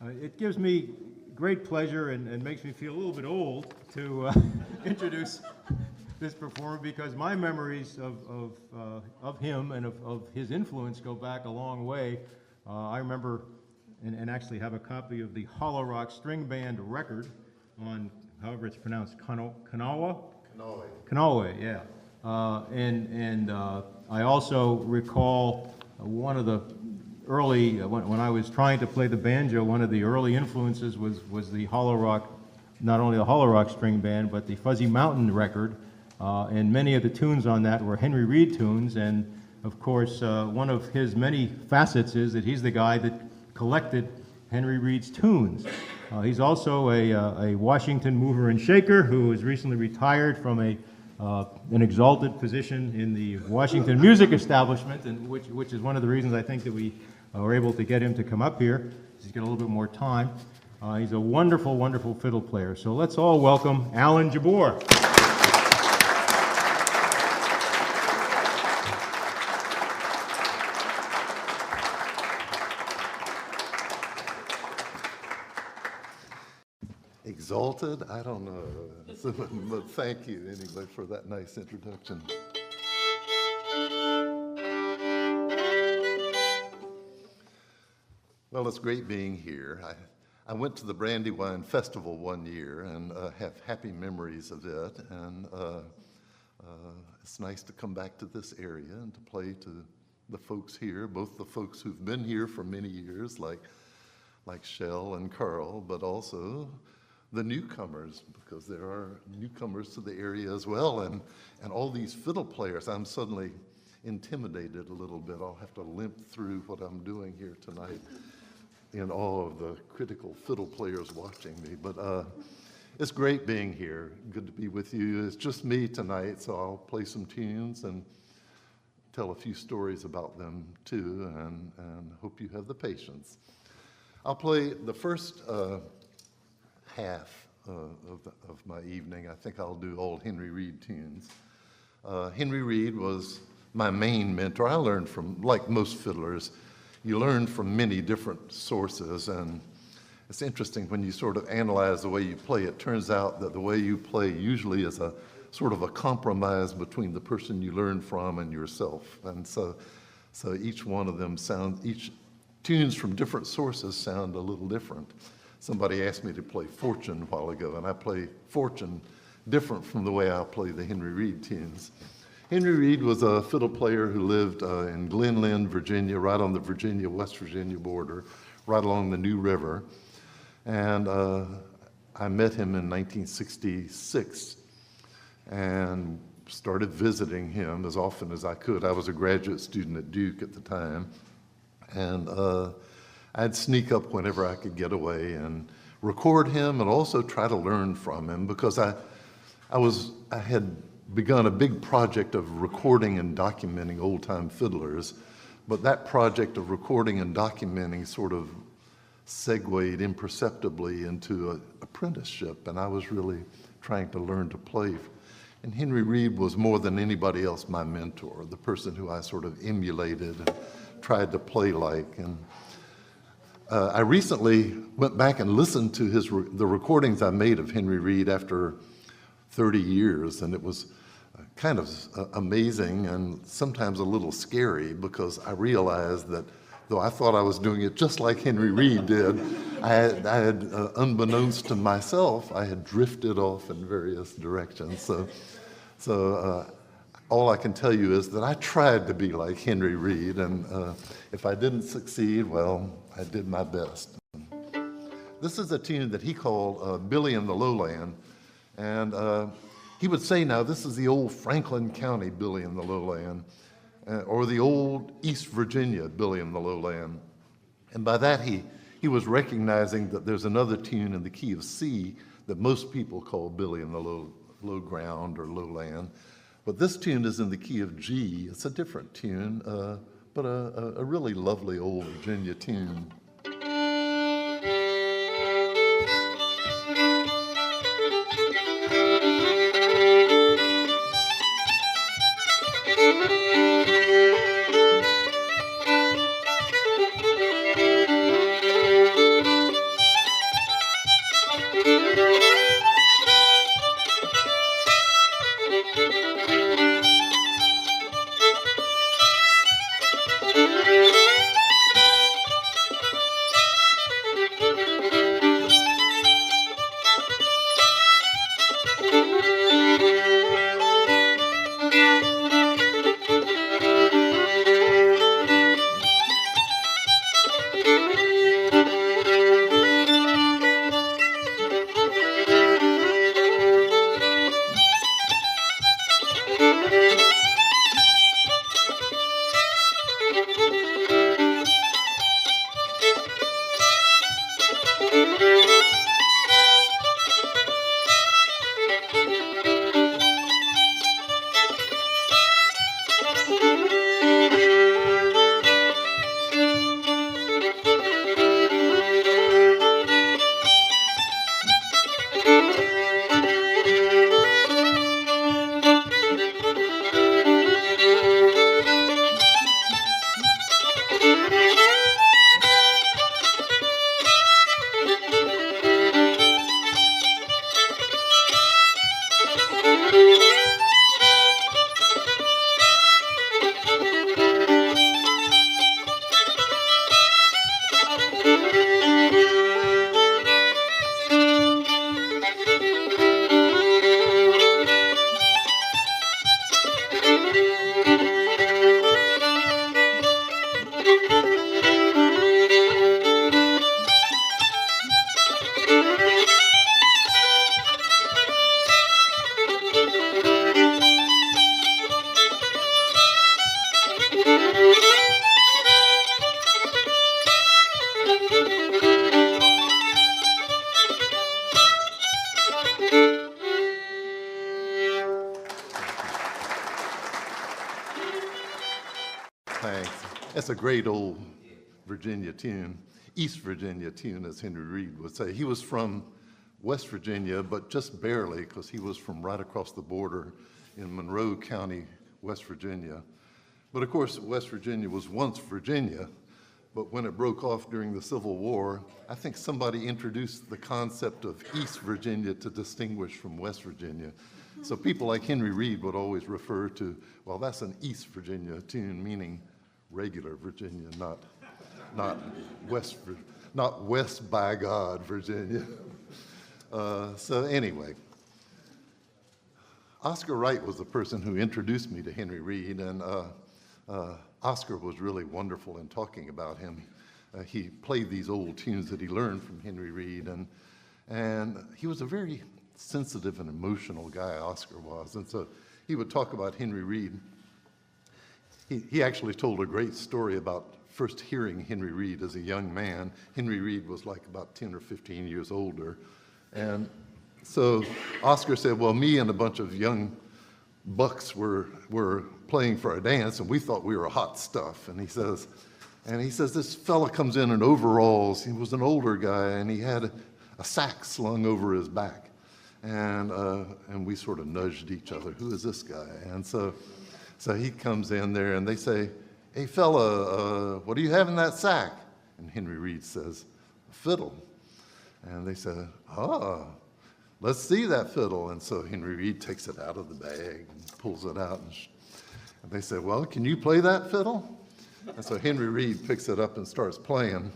It gives me great pleasure and makes me feel a little bit old to introduce this performer, because my memories of him and of his influence go back a long way. I remember and actually have a copy of the Holler String Band record on, however it's pronounced, Kanawha? Kanawha, yeah. I also recall one of the early, when I was trying to play the banjo, one of the early influences was the Holler, not only the Holler String Band, but the Fuzzy Mountain record. And many of the tunes on that were Henry Reed tunes. And of course, one of his many facets is that he's the guy that collected Henry Reed's tunes. He's also a Washington mover and shaker who has recently retired from an exalted position in the Washington music establishment, and which is one of the reasons I think that we were able to get him to come up here. He's got a little bit more time. He's a wonderful, wonderful fiddle player. So let's all welcome Alan Jabbour. Exalted? I don't know. But thank you anyway for that nice introduction. Well, it's great being here. I went to the Brandywine Festival one year and have happy memories of it. And it's nice to come back to this area and to play to the folks here, both the folks who've been here for many years, like Shell and Carl, but also the newcomers, because there are newcomers to the area as well, and all these fiddle players. I'm suddenly intimidated a little bit. I'll have to limp through what I'm doing here tonight in awe of the critical fiddle players watching me. But it's great being here. Good to be with you. It's just me tonight, so I'll play some tunes and tell a few stories about them too, and hope you have the patience. I'll play the first half of my evening. I think I'll do old Henry Reed tunes. Henry Reed was my main mentor. I learned from, like most fiddlers, you learn from many different sources, and it's interesting when you sort of analyze the way you play. It turns out that the way you play usually is a sort of a compromise between the person you learn from and yourself. And so each one of them each tunes from different sources sound a little different. Somebody asked me to play Fortune a while ago, and I play Fortune different from the way I play the Henry Reed tunes. Henry Reed was a fiddle player who lived in Glenlyn, Virginia, right on the Virginia-West Virginia border, right along the New River. And I met him in 1966 and started visiting him as often as I could. I was a graduate student at Duke at the time, and I'd sneak up whenever I could get away and record him and also try to learn from him, because I had begun a big project of recording and documenting old-time fiddlers, but that project of recording and documenting sort of segued imperceptibly into an apprenticeship, and I was really trying to learn to play. And Henry Reed was more than anybody else my mentor, the person who I sort of emulated and tried to play like. And I recently went back and listened to the recordings I made of Henry Reed after 30 years, and it was kind of amazing and sometimes a little scary, because I realized that though I thought I was doing it just like Henry Reed did, I had unbeknownst to myself, I had drifted off in various directions. So all I can tell you is that I tried to be like Henry Reed, and if I didn't succeed, well, I did my best. This is a tune that he called Billy in the Lowland, and he would say, now this is the old Franklin County Billy in the Lowland, or the old East Virginia Billy in the Lowland. And by that he was recognizing that there's another tune in the key of C that most people call Billy in the low ground or lowland. But this tune is in the key of G. It's a different tune, but a really lovely old Virginia tune. Thanks. That's a great old Virginia tune, East Virginia tune, as Henry Reed would say. He was from West Virginia, but just barely, because he was from right across the border in Monroe County, West Virginia. But of course, West Virginia was once Virginia, but when it broke off during the Civil War, I think somebody introduced the concept of East Virginia to distinguish from West Virginia. So people like Henry Reed would always refer to, well, that's an East Virginia tune, meaning regular Virginia, not West by God Virginia. So anyway, Oscar Wright was the person who introduced me to Henry Reed, and Oscar was really wonderful in talking about him. He played these old tunes that he learned from Henry Reed, and he was a very sensitive and emotional guy, Oscar was, and so he would talk about Henry Reed. He actually told a great story about first hearing Henry Reed as a young man. Henry Reed was like about 10 or 15 years older, and so Oscar said, well, me and a bunch of young bucks were playing for a dance, and we thought we were hot stuff. And he says, this fella comes in overalls. He was an older guy, and he had a sack slung over his back. And we sort of nudged each other. Who is this guy? And so he comes in there, and they say, hey, fella, what do you have in that sack? And Henry Reed says, a fiddle. And they said, let's see that fiddle. And so Henry Reed takes it out of the bag and pulls it out. And they say, well, can you play that fiddle? And so Henry Reed picks it up and starts playing.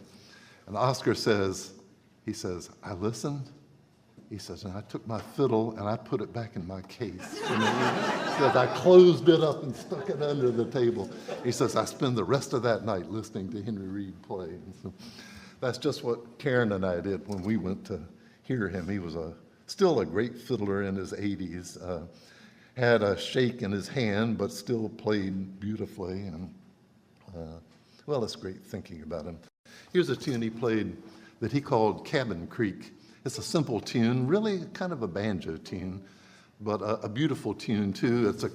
And Oscar says, I listened. He says, and I took my fiddle and I put it back in my case. And he says, I closed it up and stuck it under the table. He says, I spend the rest of that night listening to Henry Reed play. And so that's just what Karen and I did when we went to hear him. He was still a great fiddler in his 80s, had a shake in his hand, but still played beautifully. And well, it's great thinking about him. Here's a tune he played that he called Cabin Creek. It's a simple tune, really kind of a banjo tune, but a beautiful tune too. It's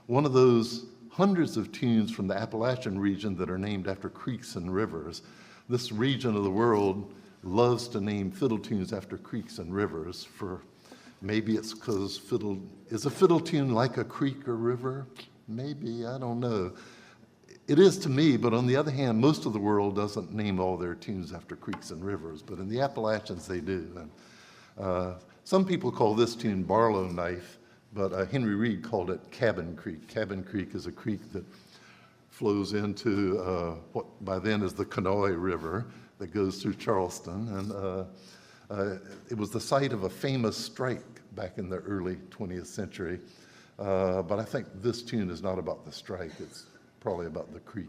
one of those hundreds of tunes from the Appalachian region that are named after creeks and rivers. This region of the world loves to name fiddle tunes after creeks and rivers. Maybe it's because is a fiddle tune like a creek or river? Maybe, I don't know. It is to me, but on the other hand, most of the world doesn't name all their tunes after creeks and rivers, but in the Appalachians they do. And some people call this tune Barlow Knife, but Henry Reed called it Cabin Creek. Cabin Creek is a creek that flows into what by then is the Kanawha River that goes through Charleston. And it was the site of a famous strike back in the early 20th century. But I think this tune is not about the strike. It's probably about the creek.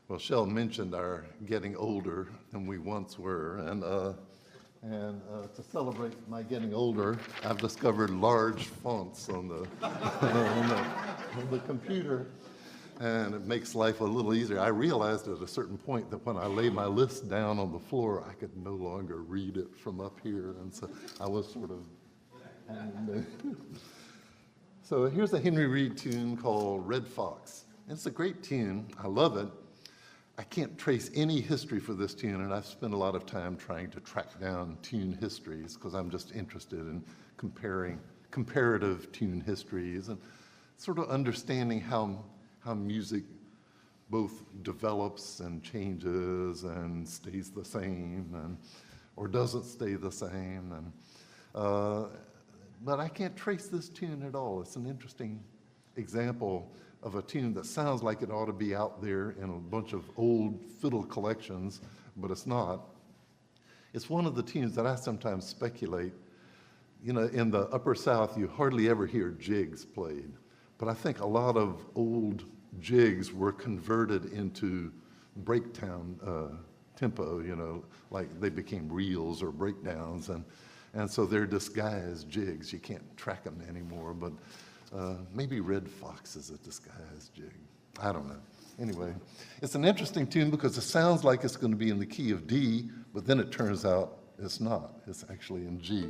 Well, Sheldon mentioned our getting older than we once were, and to celebrate my getting older, I've discovered large fonts on the, on the computer, and it makes life a little easier. I realized at a certain point that when I lay my list down on the floor, I could no longer read it from up here, and so I was sort of hanging there. So here's a Henry Reed tune called Red Fox. It's a great tune. I love it. I can't trace any history for this tune, and I've spent a lot of time trying to track down tune histories because I'm just interested in comparative tune histories and sort of understanding how music both develops and changes and stays the same or doesn't stay the same. But I can't trace this tune at all. It's an interesting example of a tune that sounds like it ought to be out there in a bunch of old fiddle collections, but it's not. It's one of the tunes that I sometimes speculate, you know, in the Upper South, you hardly ever hear jigs played, but I think a lot of old jigs were converted into breakdown tempo, you know, like they became reels or breakdowns, and so they're disguised jigs. You can't track them anymore, but maybe Red Fox is a disguised jig. I don't know. Anyway, it's an interesting tune because it sounds like it's going to be in the key of D, but then it turns out it's not. It's actually in G.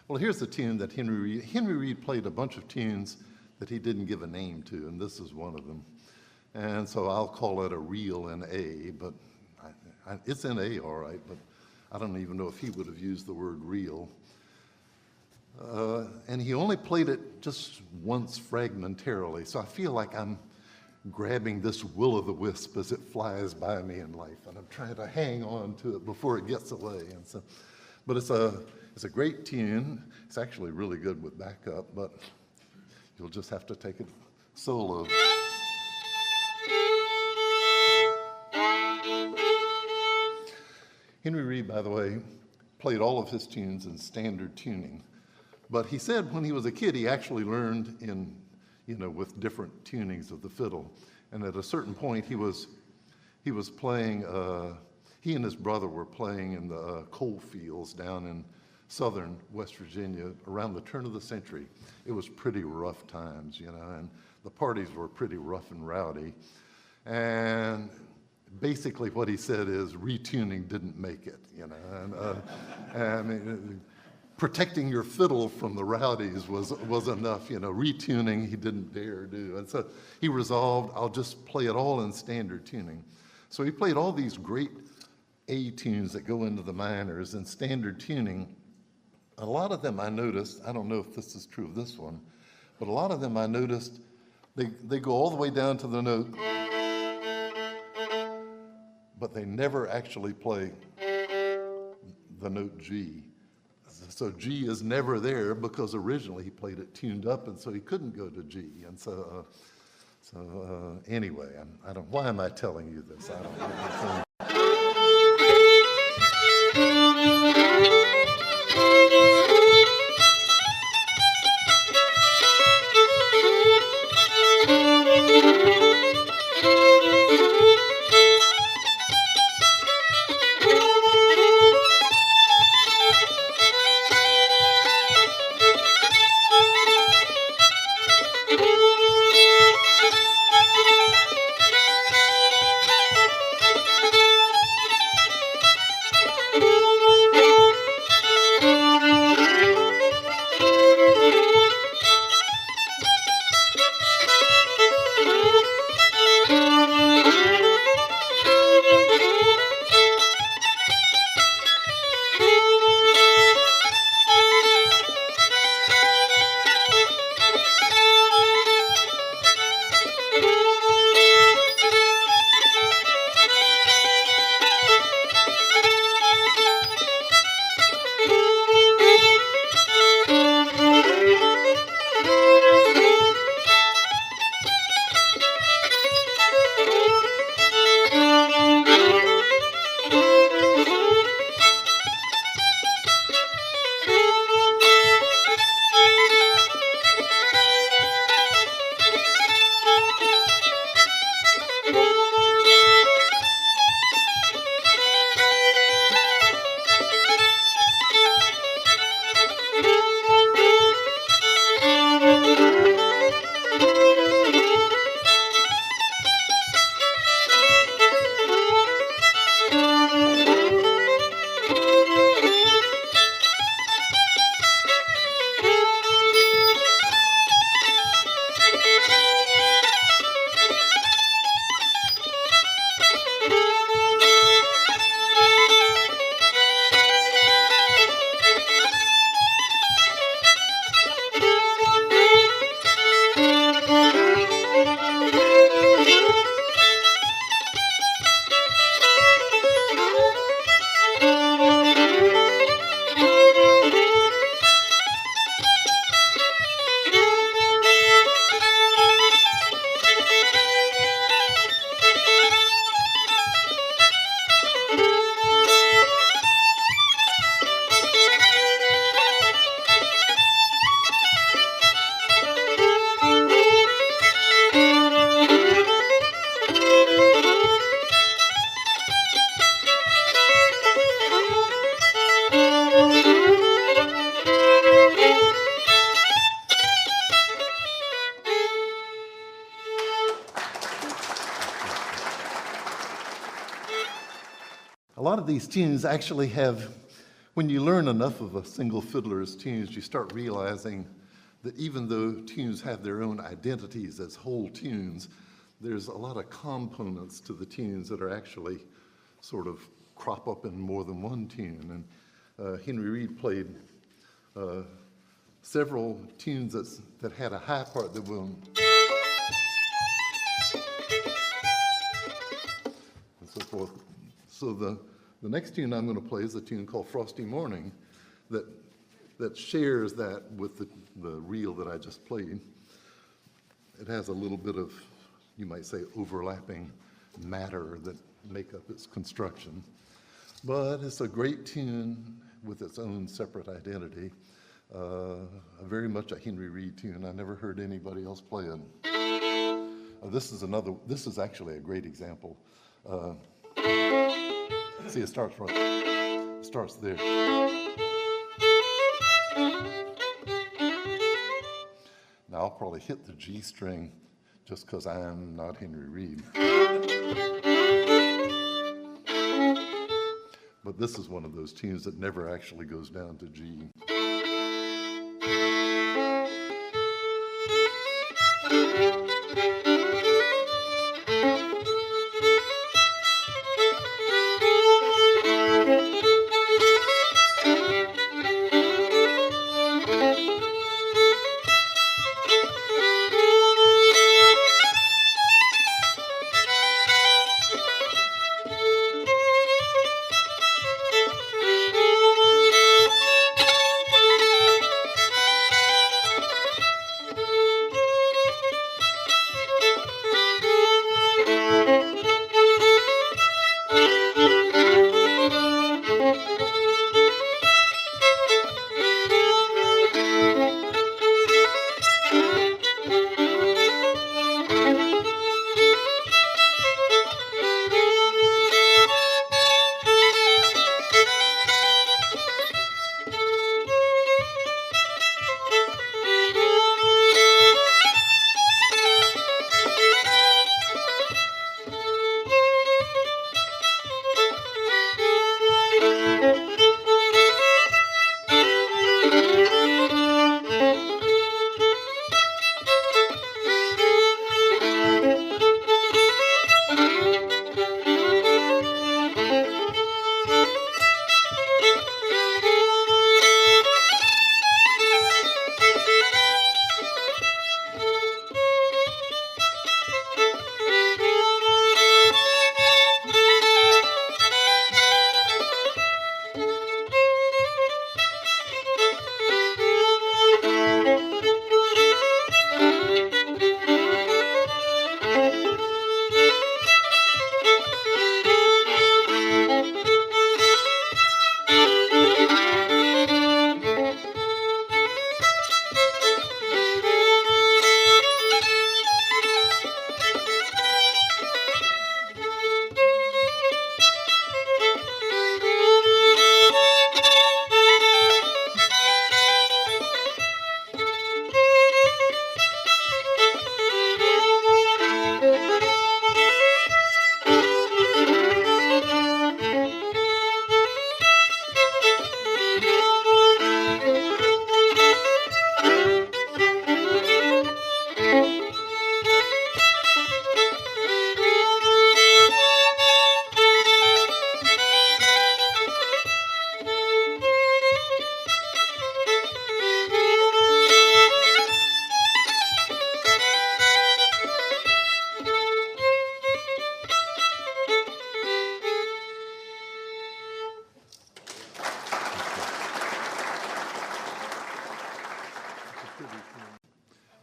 Well, here's the tune that Henry Reed played a bunch of tunes that he didn't give a name to, and this is one of them. And so I'll call it a reel in A, but it's in A all right, but I don't even know if he would have used the word reel. And he only played it just once fragmentarily, so I feel like I'm grabbing this will-o'-the-wisp as it flies by me in life, and I'm trying to hang on to it before it gets away. And so, But it's a great tune. It's actually really good with backup, but you'll just have to take it solo. Henry Reed, by the way, played all of his tunes in standard tuning. But he said when he was a kid, he actually learned in, with different tunings of the fiddle. And at a certain point, he was playing, he and his brother were playing in the coal fields down in southern West Virginia around the turn of the century. It was pretty rough times, and the parties were pretty rough and rowdy. And basically what he said is retuning didn't make it, and protecting your fiddle from the rowdies was enough, retuning he didn't dare do. And so he resolved, I'll just play it all in standard tuning. So he played all these great A tunes that go into the minors in standard tuning. A lot of them I noticed, I don't know if this is true of this one, but a lot of them I noticed, they go all the way down to the note, but they never actually play the note G. So G is never there because originally he played it tuned up, and so he couldn't go to G. And so anyway, why am I telling you this? I don't know. A lot of these tunes actually have, when you learn enough of a single fiddler's tunes, you start realizing that even though tunes have their own identities as whole tunes, there's a lot of components to the tunes that are actually sort of crop up in more than one tune. And Henry Reed played several tunes that had a high part that will, and so forth. So The next tune I'm going to play is a tune called Frosty Morning that shares that with the reel that I just played. It has a little bit of, you might say, overlapping matter that make up its construction. But it's a great tune with its own separate identity. Very much a Henry Reed tune. I never heard anybody else play it. This is actually a great example. See, it starts there. Now I'll probably hit the G string just because I am not Henry Reed. But this is one of those tunes that never actually goes down to G.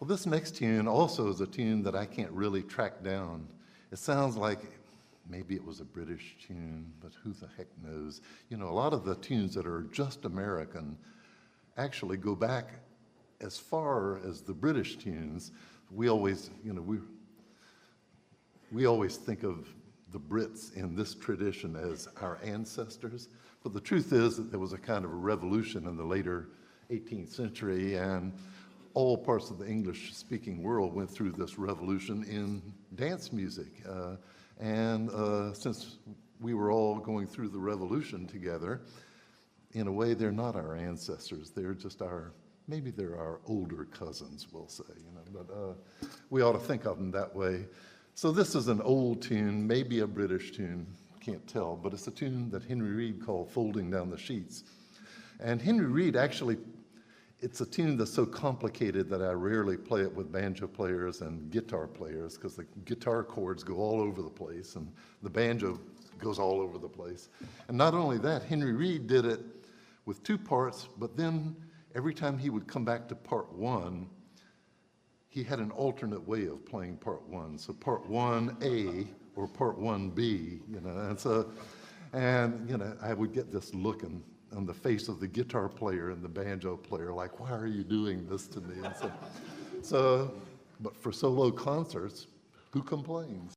Well, this next tune also is a tune that I can't really track down. It sounds like maybe it was a British tune, but who the heck knows? You know, a lot of the tunes that are just American actually go back as far as the British tunes. We always, you know, we always think of the Brits in this tradition as our ancestors, but the truth is that there was a kind of a revolution in the later 18th century, and all parts of the English-speaking world went through this revolution in dance music. Since we were all going through the revolution together, in a way, they're not our ancestors. They're just maybe they're our older cousins, we'll say, you know, but we ought to think of them that way. So this is an old tune, maybe a British tune, can't tell, but it's a tune that Henry Reed called Folding Down the Sheets. And Henry Reed actually it's a tune that's so complicated that I rarely play it with banjo players and guitar players because the guitar chords go all over the place and the banjo goes all over the place. And not only that, Henry Reed did it with two parts, but then every time he would come back to part one, he had an alternate way of playing part one. So part 1A or part 1B, and I would get this look on the face of the guitar player and the banjo player, like, why are you doing this to me? And but for solo concerts, who complains?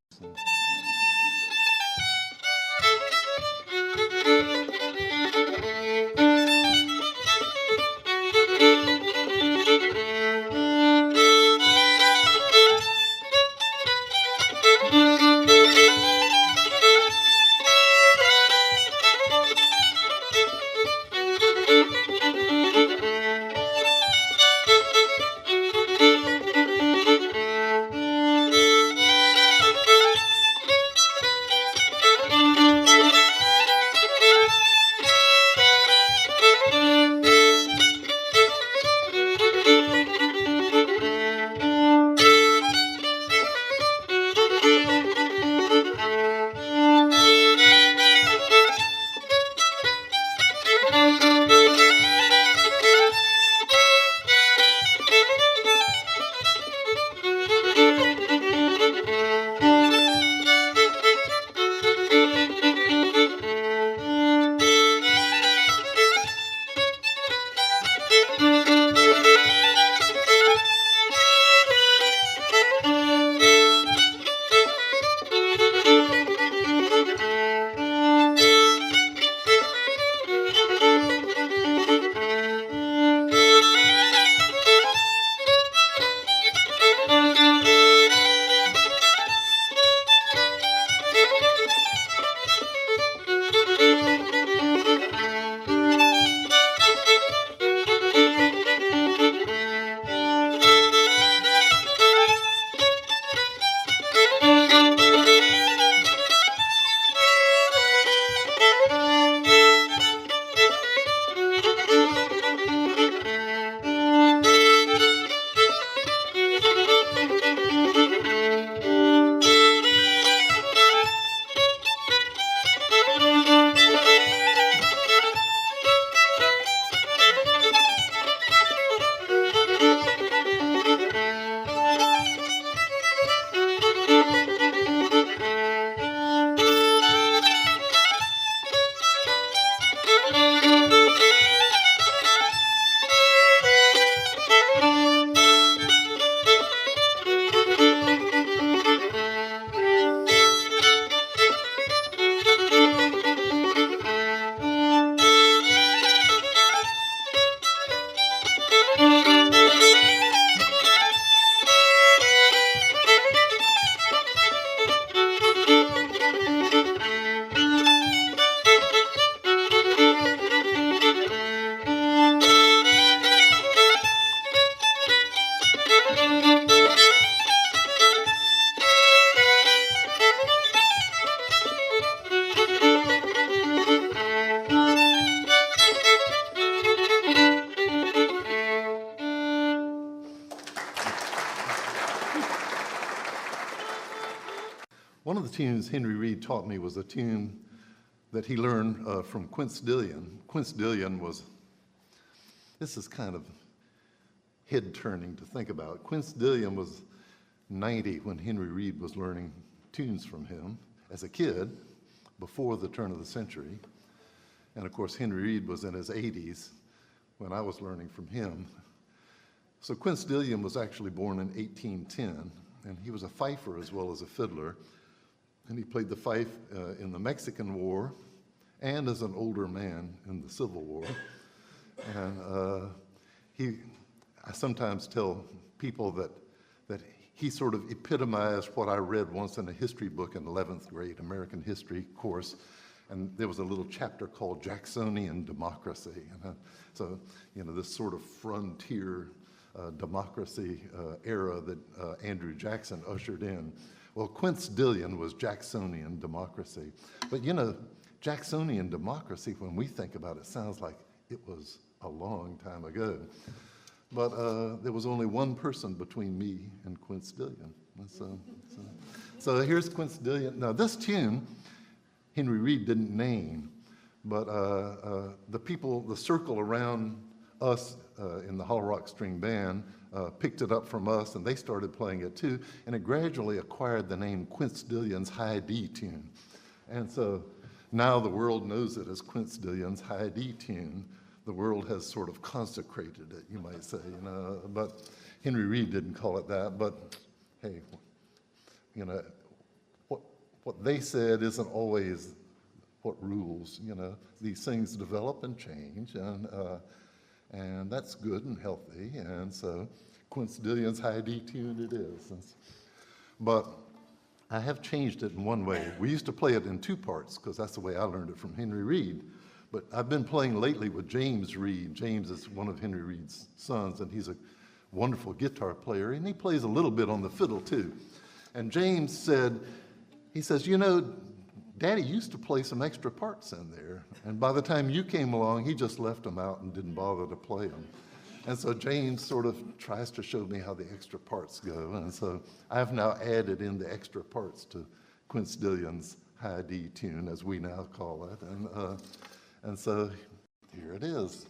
One of the tunes Henry Reed taught me was a tune that he learned from Quince Dillion. Quince Dillion this is kind of head-turning to think about. Quince Dillion was 90 when Henry Reed was learning tunes from him as a kid before the turn of the century. And of course, Henry Reed was in his 80s when I was learning from him. So Quince Dillion was actually born in 1810, and he was a fifer as well as a fiddler. And he played the fife in the Mexican War and as an older man in the Civil War. And I sometimes tell people that he sort of epitomized what I read once in a history book in 11th grade, American history course. And there was a little chapter called Jacksonian Democracy. So, this sort of frontier democracy era that Andrew Jackson ushered in. Well, Quince Dillion was Jacksonian democracy. But Jacksonian democracy, when we think about it, sounds like it was a long time ago. But there was only one person between me and Quince Dillion. And so here's Quince Dillion. Now this tune, Henry Reed didn't name, but the circle around us in the Holler Rock String Band picked it up from us, and they started playing it too, and it gradually acquired the name Quince Dillion's High D tune. And so now the world knows it as Quince Dillion's High D tune. The world has sort of consecrated it, you might say, but Henry Reed didn't call it that. But hey, what they said isn't always what rules. These things develop and change, and that's good and healthy. And so Quince Dillion's High D tune it is. But I have changed it in one way. We used to play it in two parts because that's the way I learned it from Henry Reed. But I've been playing lately with James Reed. James is one of Henry Reed's sons, and he's a wonderful guitar player, and he plays a little bit on the fiddle too. And James said, Daddy used to play some extra parts in there, and by the time you came along, he just left them out and didn't bother to play them. And so James sort of tries to show me how the extra parts go, and so I've now added in the extra parts to Quince Dillion's High D tune, as we now call it, and so here it is.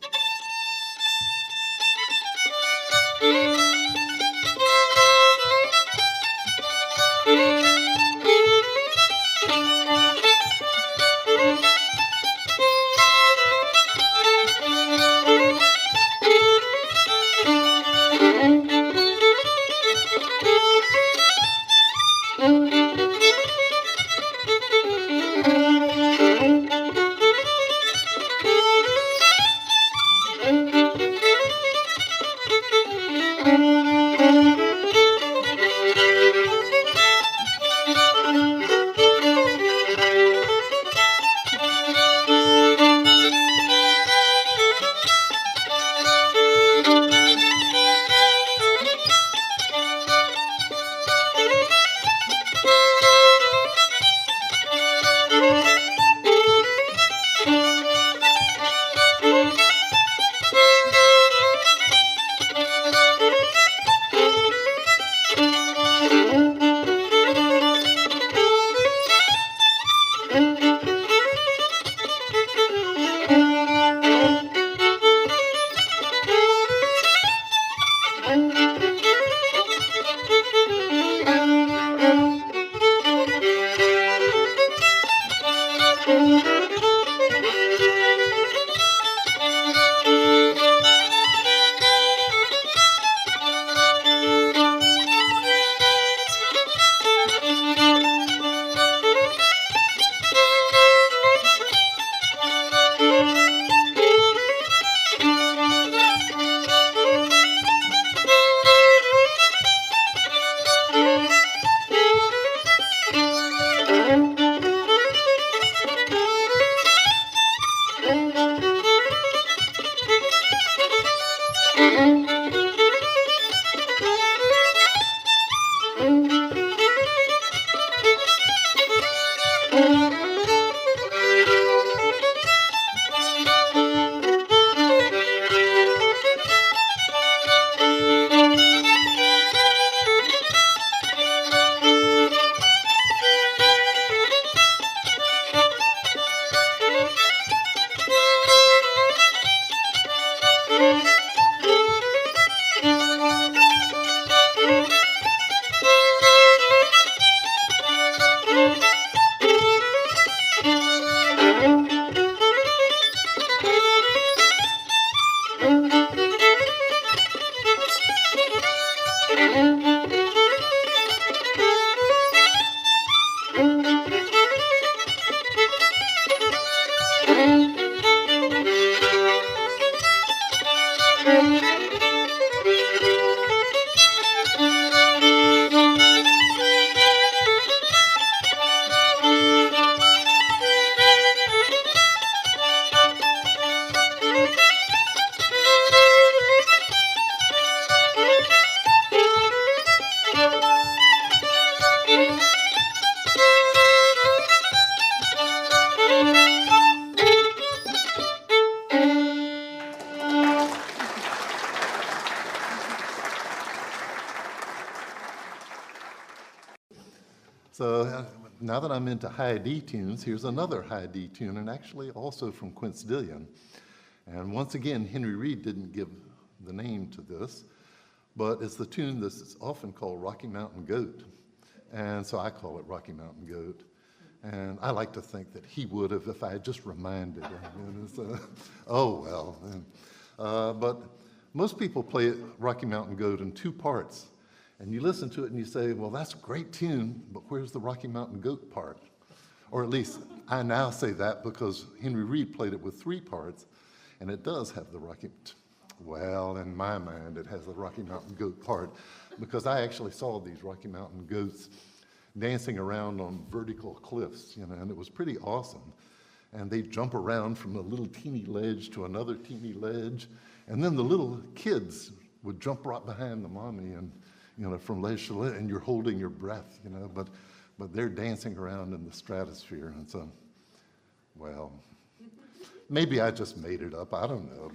So now that I'm into high D tunes, here's another high D tune, and actually also from Quince Dillion. And once again, Henry Reed didn't give the name to this, but it's the tune that's often called Rocky Mountain Goat. And so I call it Rocky Mountain Goat. And I like to think that he would have if I had just reminded him. Oh, well. But most people play Rocky Mountain Goat in two parts. And you listen to it and you say, well, that's a great tune, but where's the Rocky Mountain Goat part? Or at least I now say that because Henry Reed played it with three parts, and it does have the well, in my mind, it has the Rocky Mountain Goat part, because I actually saw these Rocky Mountain goats dancing around on vertical cliffs, and it was pretty awesome. And they jump around from a little teeny ledge to another teeny ledge, and then the little kids would jump right behind the mommy, and from ledge to ledge, and you're holding your breath, but they're dancing around in the stratosphere, and so, well, maybe I just made it up, I don't know.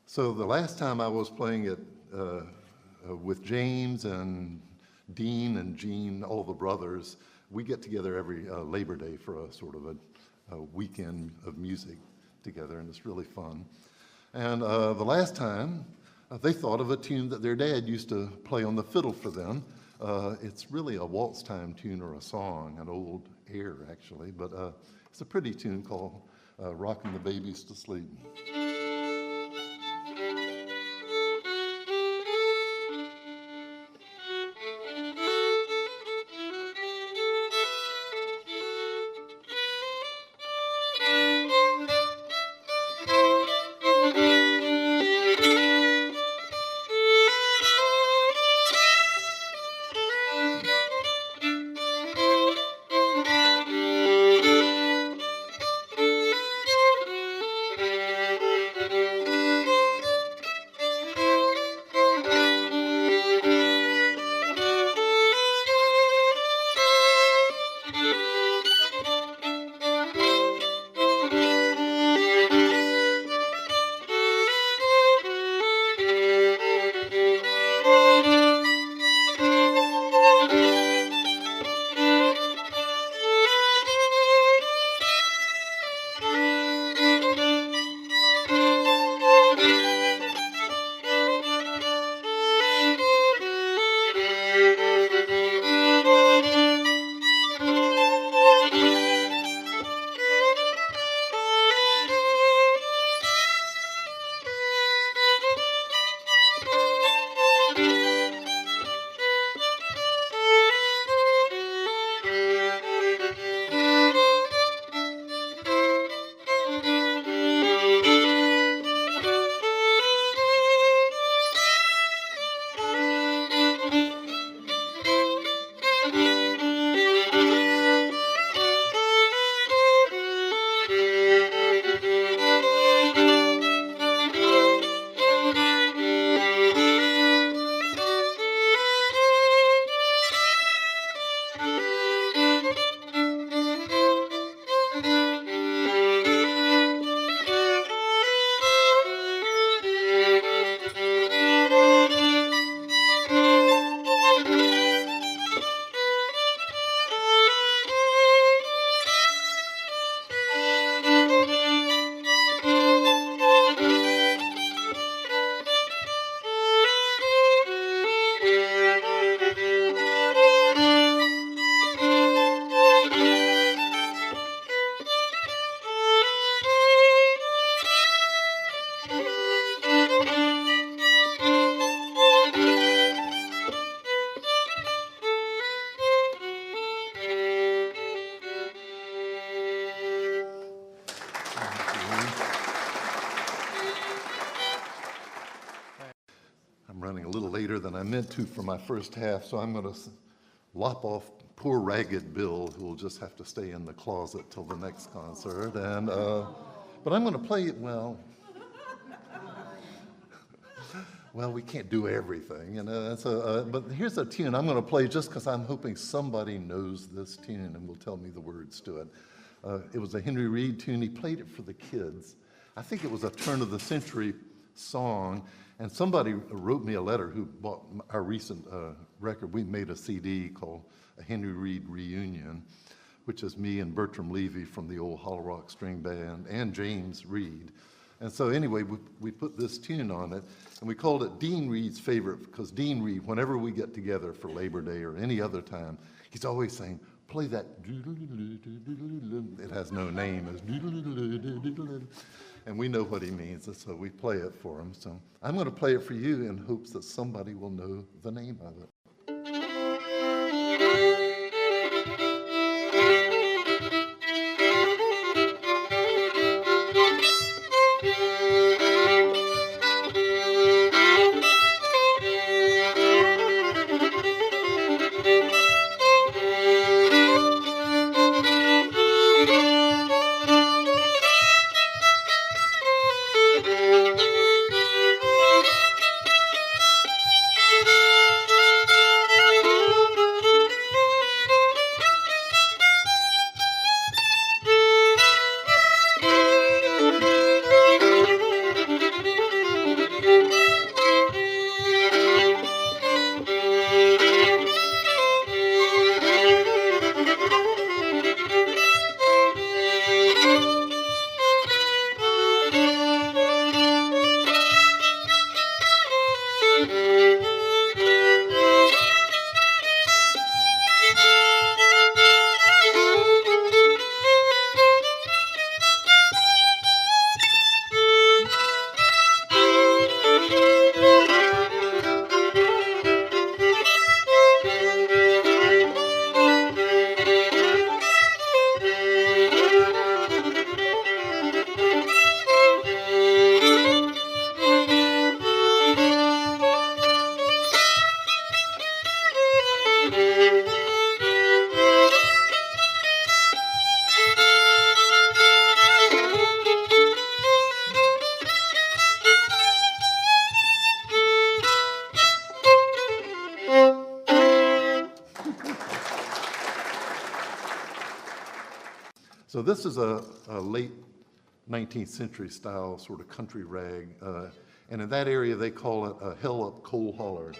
So the last time I was playing it with James and Dean and Gene, all the brothers, we get together every Labor Day for a sort of a weekend of music together, and it's really fun. And the last time, they thought of a tune that their dad used to play on the fiddle for them. It's really a waltz time tune or a song, an old air actually, but it's a pretty tune called Rockin' the Babies to Sleep. Than I meant to for my first half, so I'm going to lop off poor ragged Bill, who will just have to stay in the closet till the next concert. And but I'm going to play it well. Well, we can't do everything, but here's a tune I'm going to play just because I'm hoping somebody knows this tune and will tell me the words to it. It was a Henry Reed tune. He played it for the kids. I think it was a turn of the century song. And somebody wrote me a letter who bought our recent record. We made a CD called A Henry Reed Reunion, which is me and Bertram Levy from the old Holler Rock String Band and James Reed. And so anyway, we put this tune on it, and we called it Dean Reed's Favorite, because Dean Reed, whenever we get together for Labor Day or any other time, he's always saying, play that, it has no name, and we know what he means, and so we play it for him. So I'm going to play it for you in hopes that somebody will know the name of it. So this is a late 19th century style sort of country rag, and in that area they call it a hell up coal holler.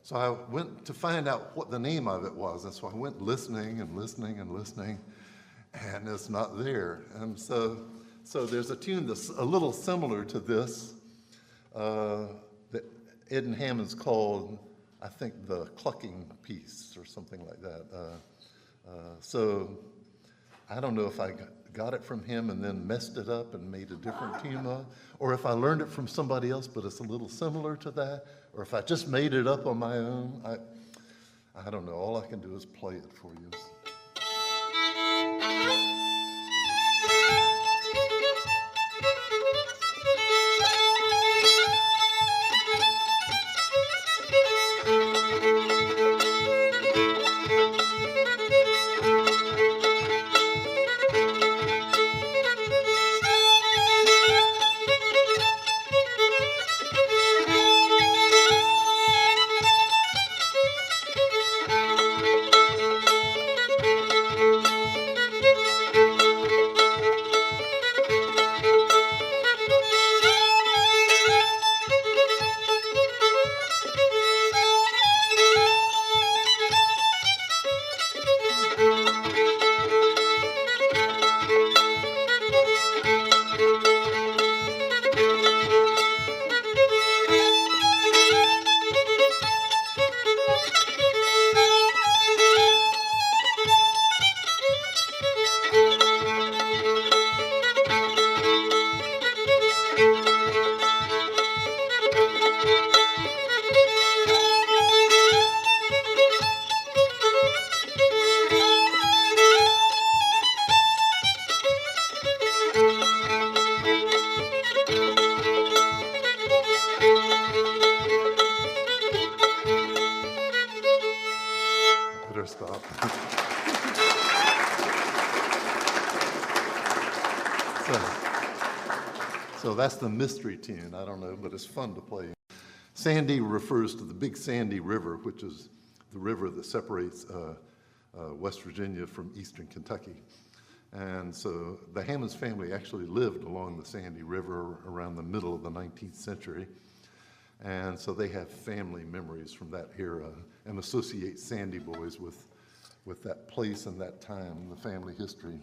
So I went to find out what the name of it was, and so I went listening and listening and listening, and it's not there. And so there's a tune that's a little similar to this that Ed and Hammond's called, I think, the Clucking Piece or something like that. So I don't know if I got it from him and then messed it up and made a different tune, or if I learned it from somebody else, but it's a little similar to that, or if I just made it up on my own. I don't know. All I can do is play it for you. So that's the mystery tune. I don't know, but it's fun to play. Sandy refers to the Big Sandy River, which is the river that separates West Virginia from eastern Kentucky. And so the Hammonds family actually lived along the Sandy River around the middle of the 19th century. And so they have family memories from that era and associate Sandy Boys with that place and that time, the family history.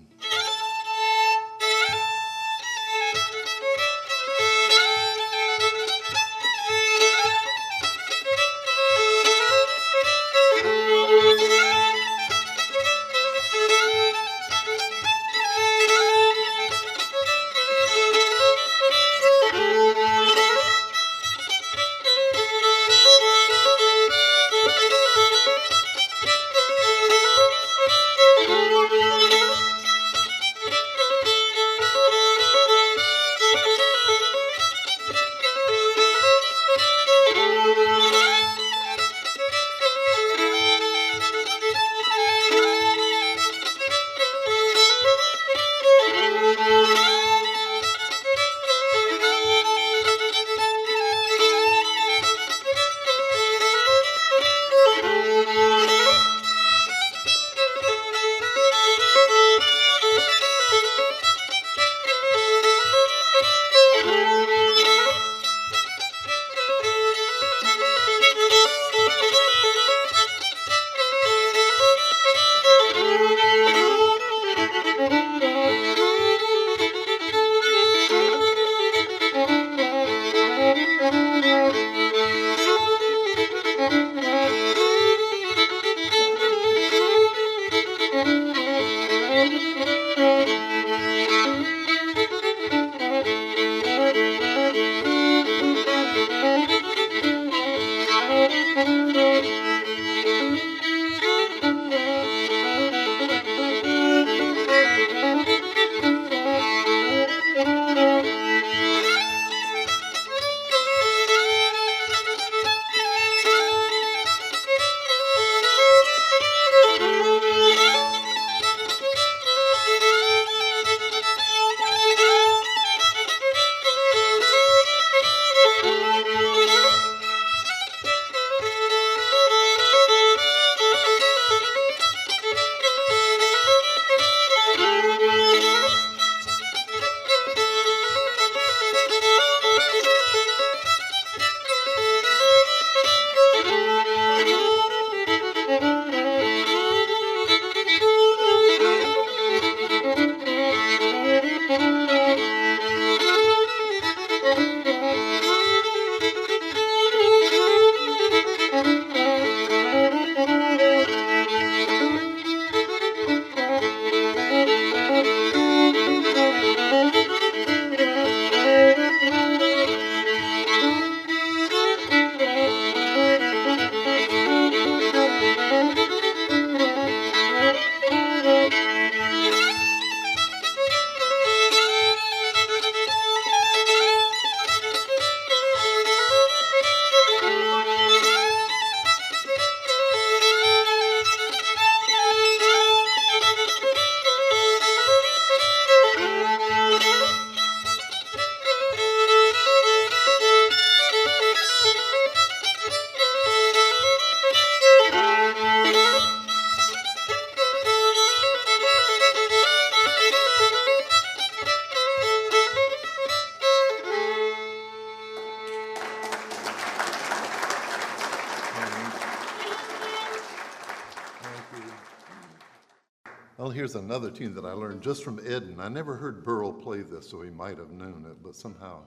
Well, here's another tune that I learned just from Eden. I never heard Burl play this, so he might have known it, but somehow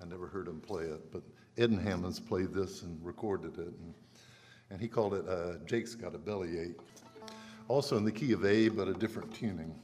I never heard him play it. But Eden Hammonds played this and recorded it, and he called it Jake's Got a Bellyache. Also in the key of A, but a different tuning.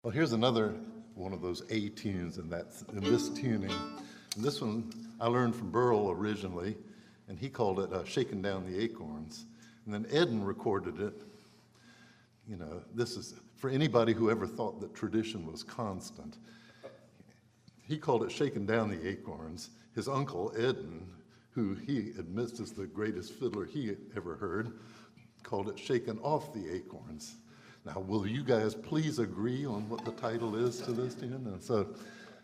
Well, here's another one of those A tunes in this tuning. And this one I learned from Burl originally, and he called it Shaking Down the Acorns. And then Eden recorded it. You know, this is for anybody who ever thought that tradition was constant. He called it Shaking Down the Acorns. His uncle, Eden, who he admits is the greatest fiddler he ever heard, called it Shaking Off the Acorns. Now, will you guys please agree on what the title is to this tune? And so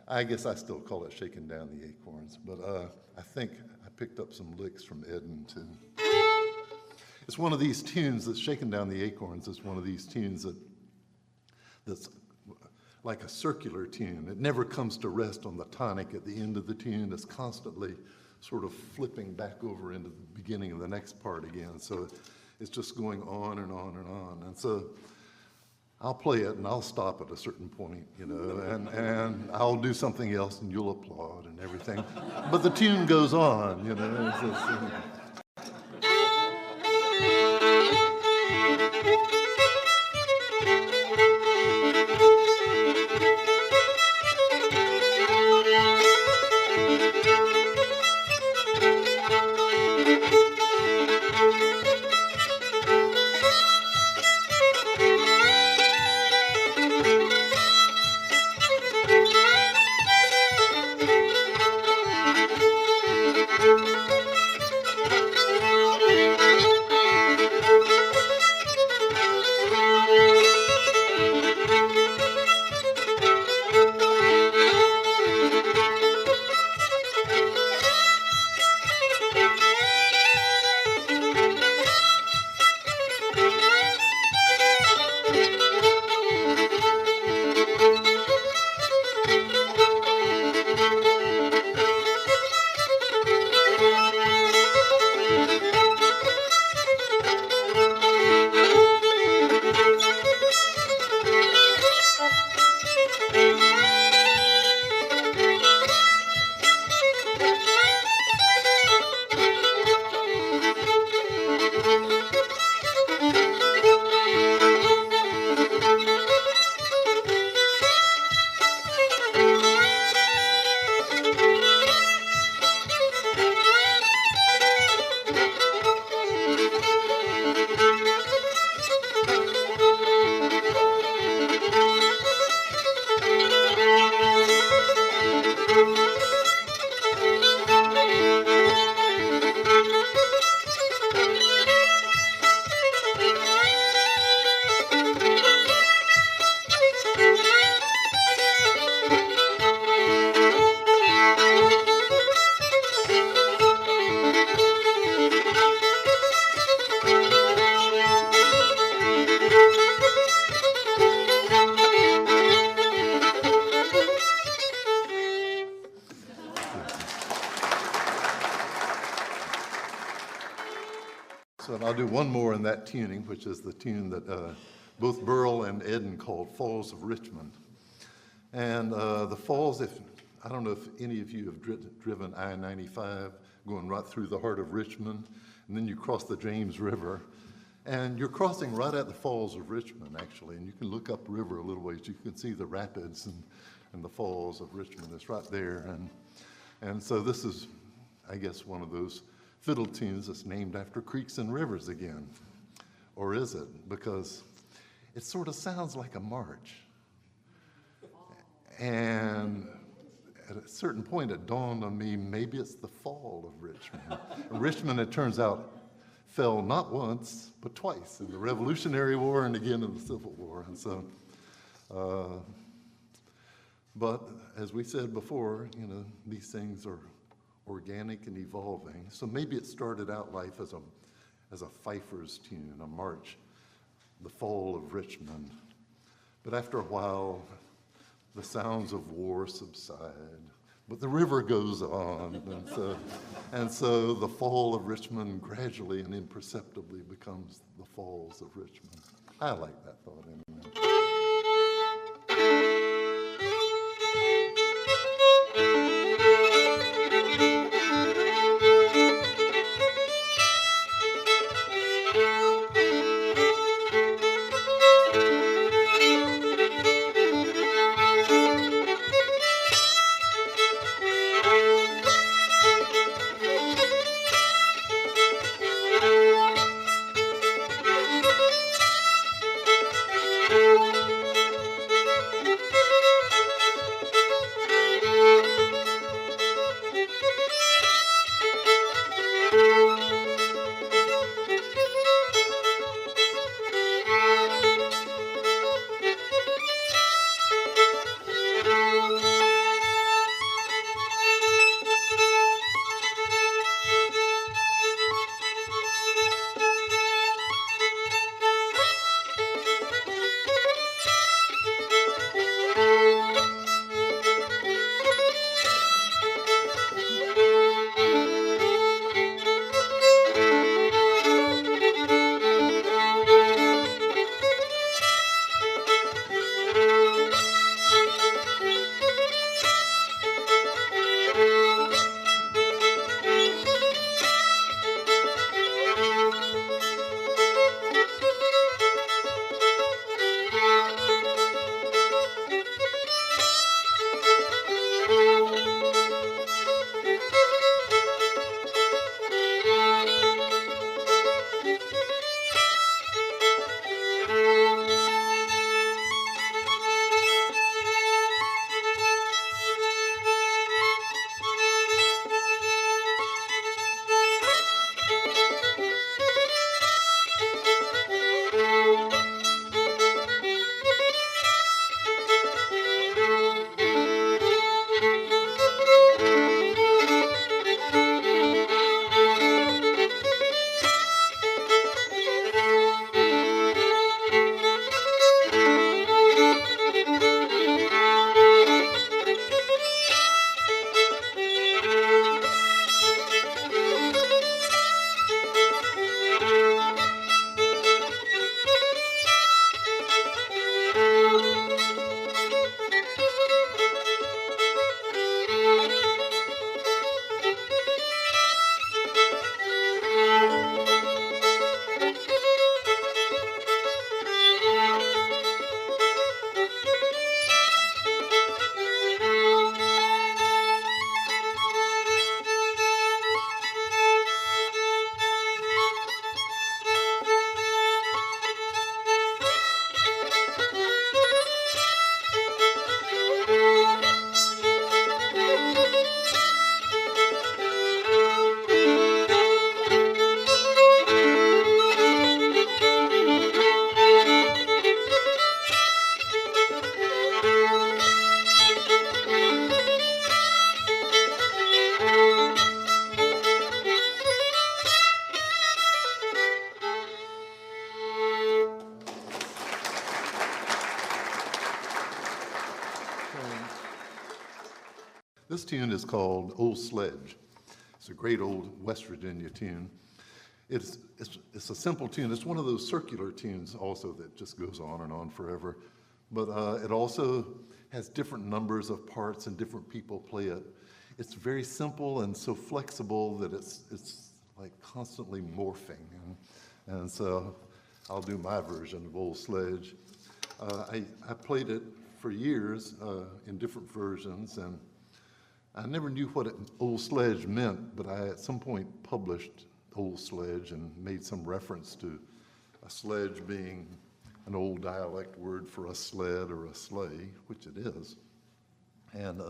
I guess I still call it Shaking Down the Acorns, but I think I picked up some licks from Eden too. It's one of these tunes that's Shaking Down the Acorns. It's one of these tunes that's like a circular tune. It never comes to rest on the tonic at the end of the tune. It's constantly sort of flipping back over into the beginning of the next part again. So it's just going on and on and on. And so I'll play it and I'll stop at a certain point, you know, and I'll do something else and you'll applaud and everything. But the tune goes on, you know. It's just, So I'll do one more in that tuning, which is the tune that both Burl and Eden called Falls of Richmond. And the falls, I don't know if any of you have driven I-95 going right through the heart of Richmond, and then you cross the James River, and you're crossing right at the Falls of Richmond, actually, and you can look upriver a little ways. You can see the rapids and the Falls of Richmond. It's right there, and so this is, I guess, one of those fiddle tunes that's named after creeks and rivers again. Or is it? Because it sort of sounds like a march. And at a certain point, it dawned on me, maybe it's the fall of Richmond. Richmond, it turns out, fell not once, but twice, in the Revolutionary War and again in the Civil War. And so, but as we said before, you know, these things are organic and evolving. So maybe it started out life as a fifer's tune, a march, the fall of Richmond. But after a while, the sounds of war subside, but the river goes on, and so the fall of Richmond gradually and imperceptibly becomes the Falls of Richmond. I like that thought anyway. This tune is called Old Sledge. It's a great old West Virginia tune. It's a simple tune. It's one of those circular tunes also that just goes on and on forever. But it also has different numbers of parts and different people play it. It's very simple and so flexible that it's like constantly morphing. And so I'll do my version of Old Sledge. I played it for years in different versions, and I never knew what Old Sledge meant, but I at some point published Old Sledge and made some reference to a sledge being an old dialect word for a sled or a sleigh, which it is. And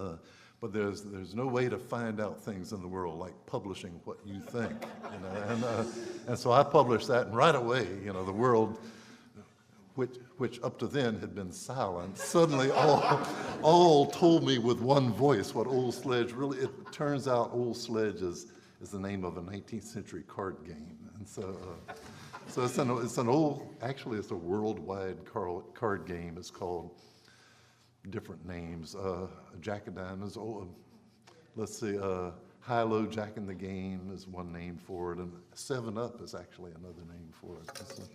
but there's no way to find out things in the world like publishing what you think, you know. And so I published that, and right away, you know, the world, which up to then had been silent, suddenly all told me with one voice what Old Sledge really. It turns out Old Sledge is the name of a 19th century card game, and so it's an old. Actually, it's a worldwide card game. It's called different names. Jack of Diamonds. Let's see. High-Low Jack in the Game is one name for it, and 7-Up is actually another name for it.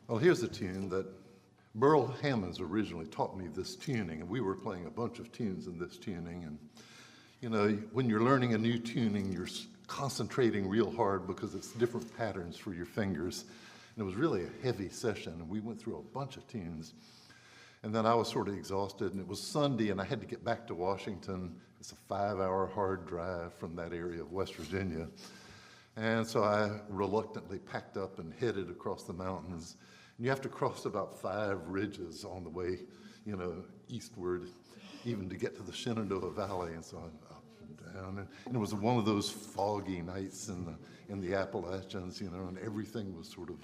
Well, here's a tune that Burl Hammonds originally taught me this tuning, and we were playing a bunch of tunes in this tuning. And you know, when you're learning a new tuning, you're concentrating real hard because it's different patterns for your fingers. And it was really a heavy session, and we went through a bunch of tunes. And then I was sort of exhausted, and it was Sunday, and I had to get back to Washington. It's a 5-hour hard drive from that area of West Virginia. And so I reluctantly packed up and headed across the mountains. And you have to cross about 5 ridges on the way, you know, eastward, even to get to the Shenandoah Valley. And so I up and down. And it was one of those foggy nights in the Appalachians, you know, and everything was sort of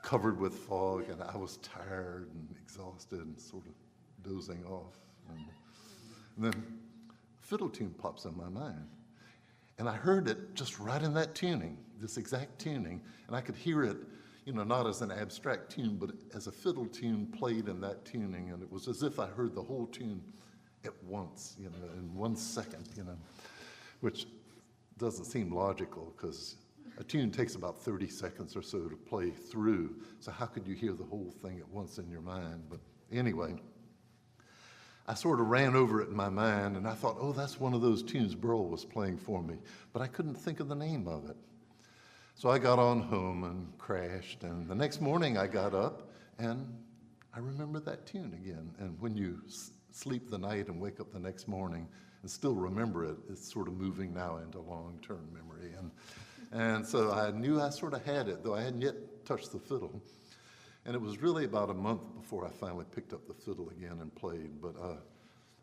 covered with fog, and I was tired and exhausted and sort of dozing off. And then a fiddle tune pops in my mind. And I heard it just right in that tuning, this exact tuning, and I could hear it, you know, not as an abstract tune, but as a fiddle tune played in that tuning, and it was as if I heard the whole tune at once, you know, in 1 second, you know, which doesn't seem logical because a tune takes about 30 seconds or so to play through, so how could you hear the whole thing at once in your mind? But anyway, I sort of ran over it in my mind, and I thought, oh, that's one of those tunes Burl was playing for me, but I couldn't think of the name of it. So I got on home and crashed, and the next morning I got up And I remember that tune again. And when you sleep the night and wake up the next morning and still remember it, it's sort of moving now into long-term memory. And so I knew I sort of had it, though I hadn't yet touched the fiddle. And it was really about a month before I finally picked up the fiddle again and played. But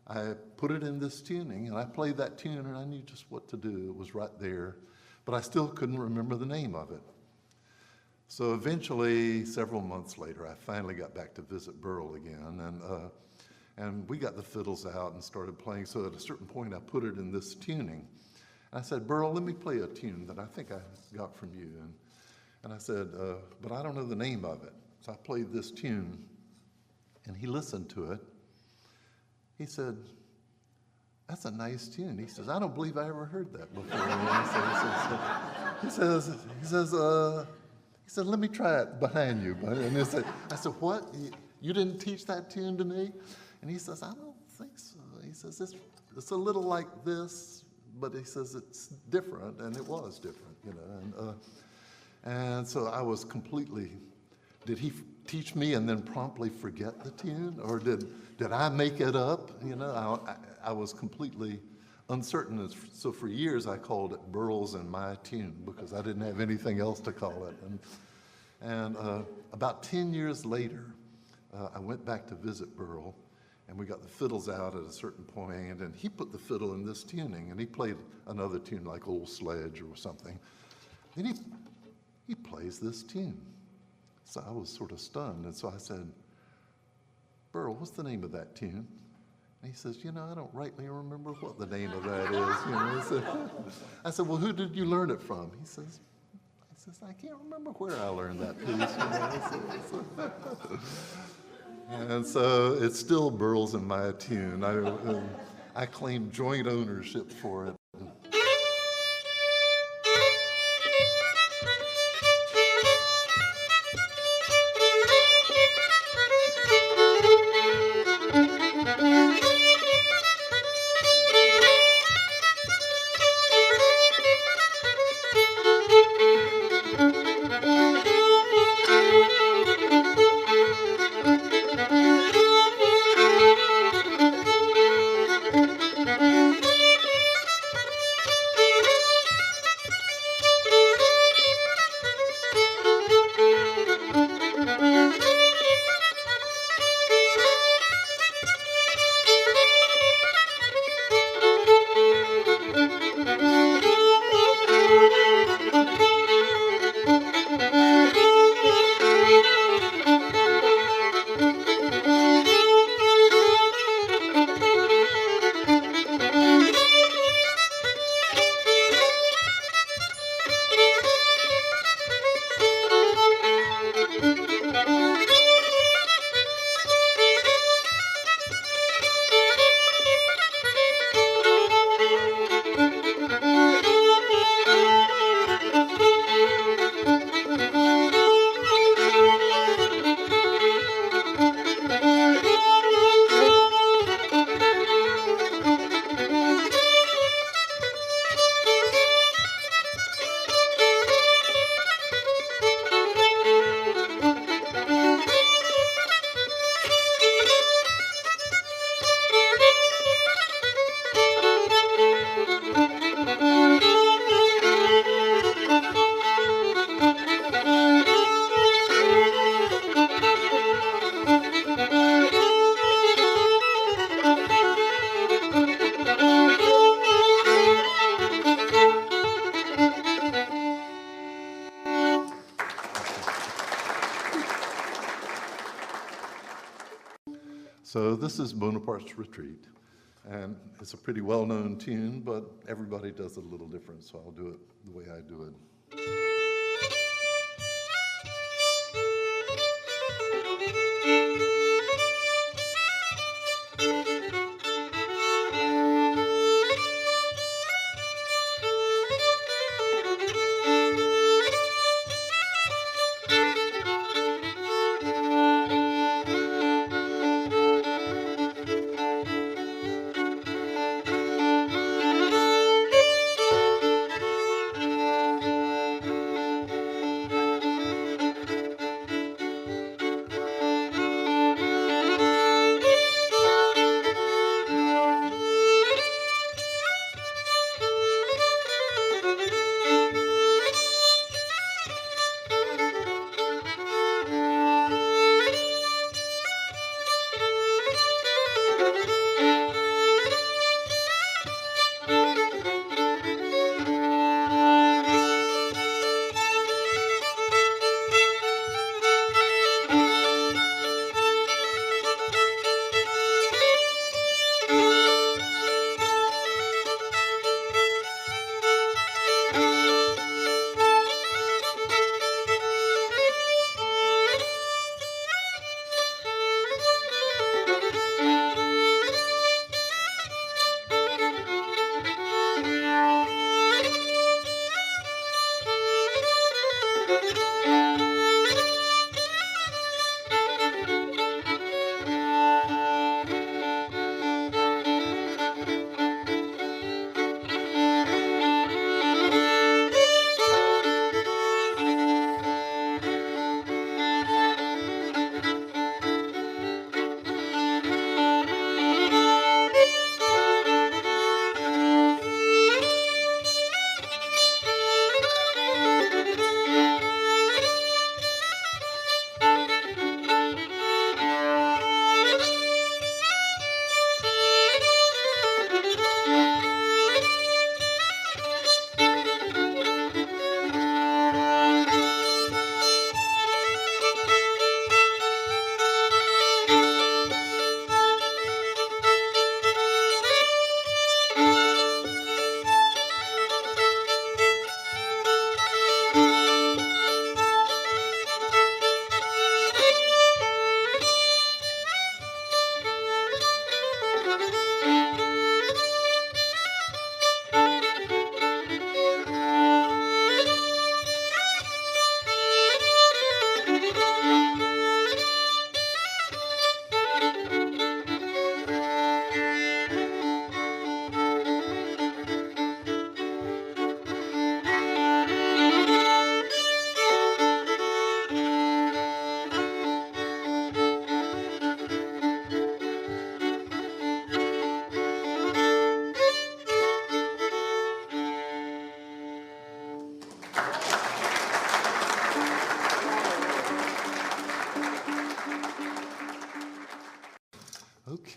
I put it in this tuning, and I played that tune, and I knew just what to do. It was right there. But I still couldn't remember the name of it. So eventually, several months later, I finally got back to visit Burl again, and we got the fiddles out and started playing. So at a certain point, I put it in this tuning. And I said, Burl, let me play a tune that I think I got from you. And I said, but I don't know the name of it. So I played this tune, and he listened to it. He said, that's a nice tune. He says, I don't believe I ever heard that before. He said, let me try it behind you. And I said, what? You didn't teach that tune to me? And he says, I don't think so. He says, it's a little like this, but he says it's different, and it was different, you know. And so I was completely, did he teach me and then promptly forget the tune? Or did I make it up? You know, I was completely uncertain. So for years I called it Burl's and My Tune because I didn't have anything else to call it. And about 10 years later, I went back to visit Burl, and we got the fiddles out at a certain point, and he put the fiddle in this tuning, and he played another tune like Old Sledge or something. Then he plays this tune. So I was sort of stunned, and so I said, Burl, what's the name of that tune? And he says, you know, I don't rightly remember what the name of that is. You know, I said, well, who did you learn it from? He says, I can't remember where I learned that piece. You know? And so it's still Burl's and My Tune. I claim joint ownership for it. So this is Bonaparte's Retreat, and it's a pretty well-known tune, but everybody does it a little different, so I'll do it the way I do it.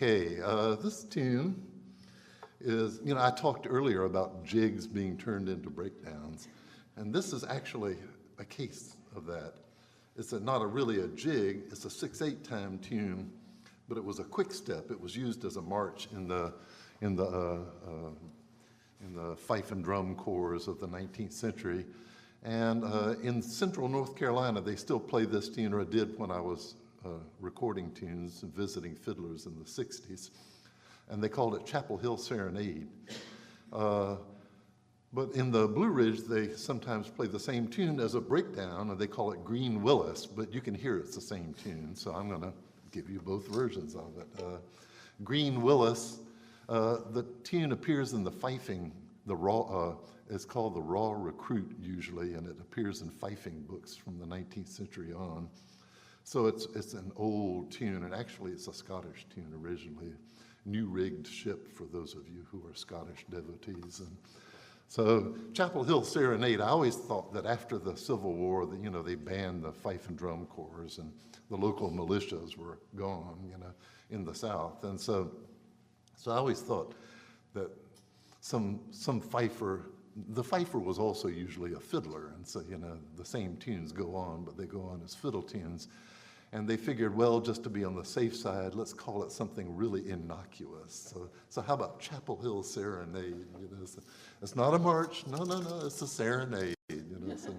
Okay, this tune is, I talked earlier about jigs being turned into breakdowns, and this is actually a case of that. It's not really a jig, it's a 6/8 time tune, but it was a quick step. It was used as a march in the fife and drum corps of the 19th century. And in central North Carolina, they still play this tune, or did when I was recording tunes and visiting fiddlers in the 60s. And they called it Chapel Hill Serenade. But in the Blue Ridge, they sometimes play the same tune as a breakdown, and they call it Green Willis, but you can hear it's the same tune, so I'm gonna give you both versions of it. Green Willis, the tune appears in the fifing, it's called the Raw Recruit usually, and it appears in fifing books from the 19th century on. So it's an old tune, and actually it's a Scottish tune originally, new rigged ship for those of you who are Scottish devotees. And so Chapel Hill Serenade, I always thought that after the Civil War, that, they banned the fife and drum corps and the local militias were gone, in the South. And so I always thought that some fifer, the fifer was also usually a fiddler, and so, the same tunes go on, but they go on as fiddle tunes. And they figured, well, just to be on the safe side, let's call it something really innocuous. So how about Chapel Hill Serenade? It's not a march, no, it's a serenade. So.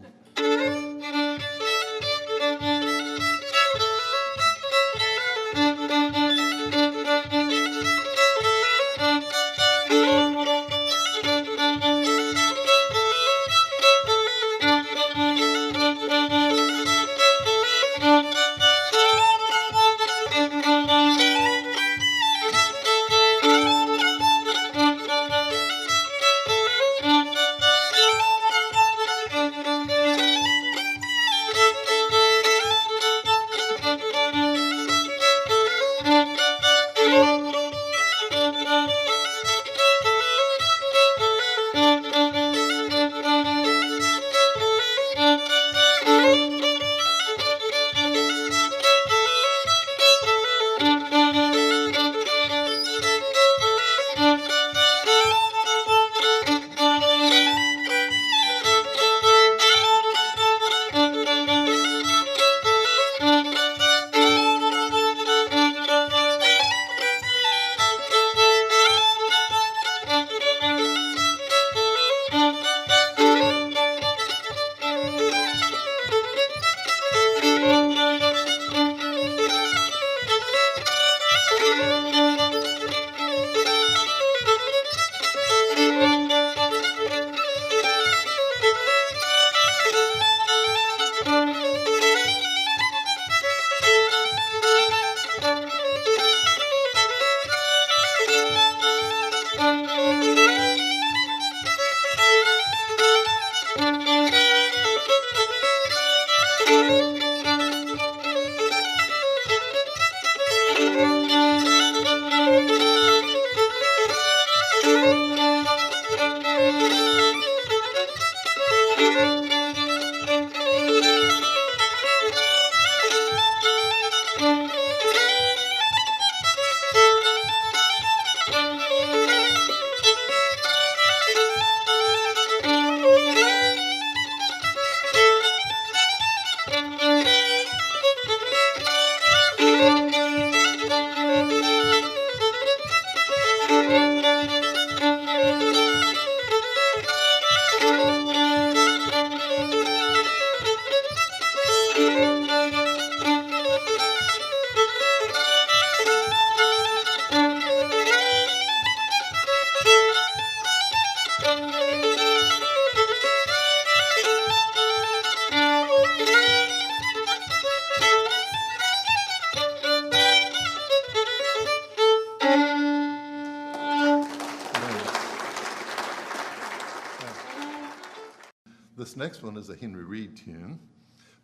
This next one is a Henry Reed tune,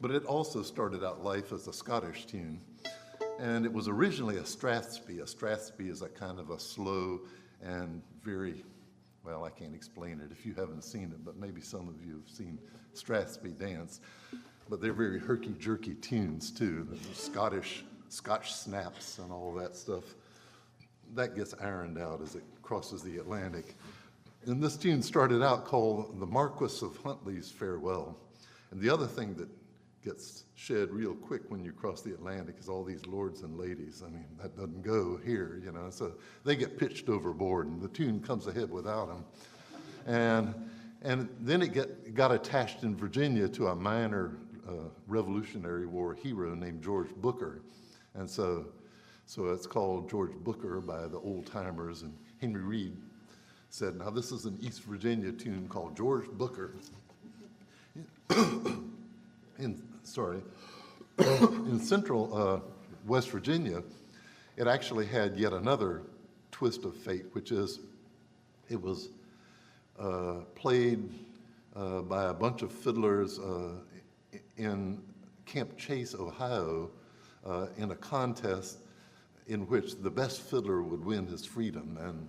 but it also started out life as a Scottish tune. And it was originally a strathspey. A strathspey is a kind of a slow and very, well, I can't explain it if you haven't seen it, but maybe some of you have seen strathspey dance. But they're very herky-jerky tunes too. Scotch snaps and all that stuff. that gets ironed out as it crosses the Atlantic. And this tune started out called The Marquis of Huntley's Farewell. And the other thing that gets shed real quick when you cross the Atlantic is all these lords and ladies. I mean, that doesn't go here, you know, so they get pitched overboard and the tune comes ahead without them. And then it got attached in Virginia to a minor Revolutionary War hero named George Booker. And so it's called George Booker by the old timers, and Henry Reed said, now this is an East Virginia tune called George Booker. In central West Virginia, it actually had yet another twist of fate, which is it was played by a bunch of fiddlers in Camp Chase, Ohio, in a contest in which the best fiddler would win his freedom. And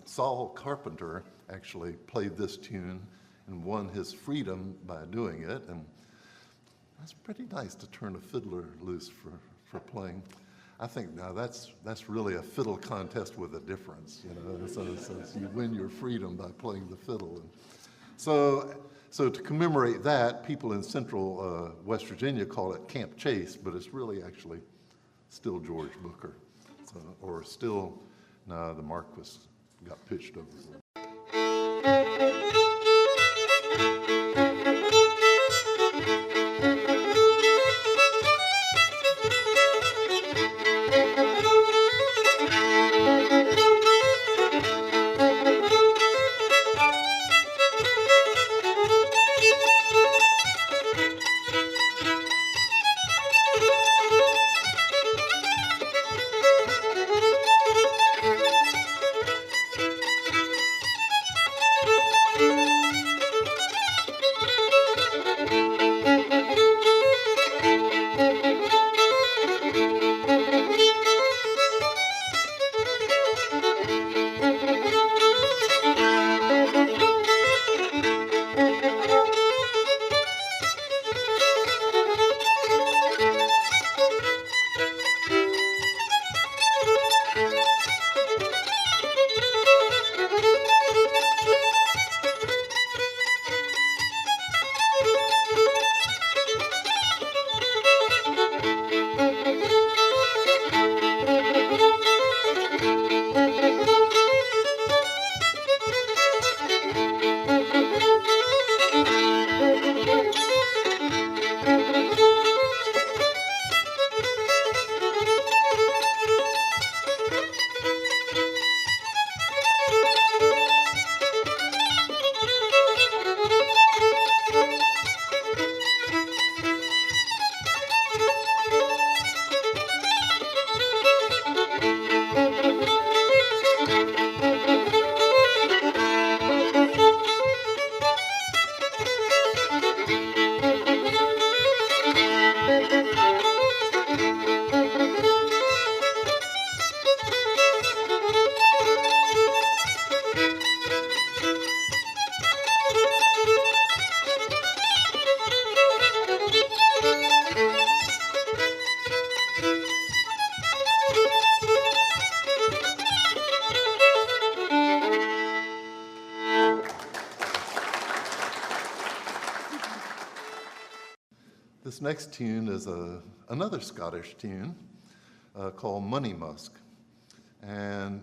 Saul Carpenter actually played this tune and won his freedom by doing it. And that's pretty nice to turn a fiddler loose for playing. I think now that's really a fiddle contest with a difference, you know. So you win your freedom by playing the fiddle. And so to commemorate that, people in central West Virginia call it Camp Chase, but it's really actually still George Booker. So, or still, no, the Marquis got pitched overboard. This next tune is another Scottish tune called Money Musk. And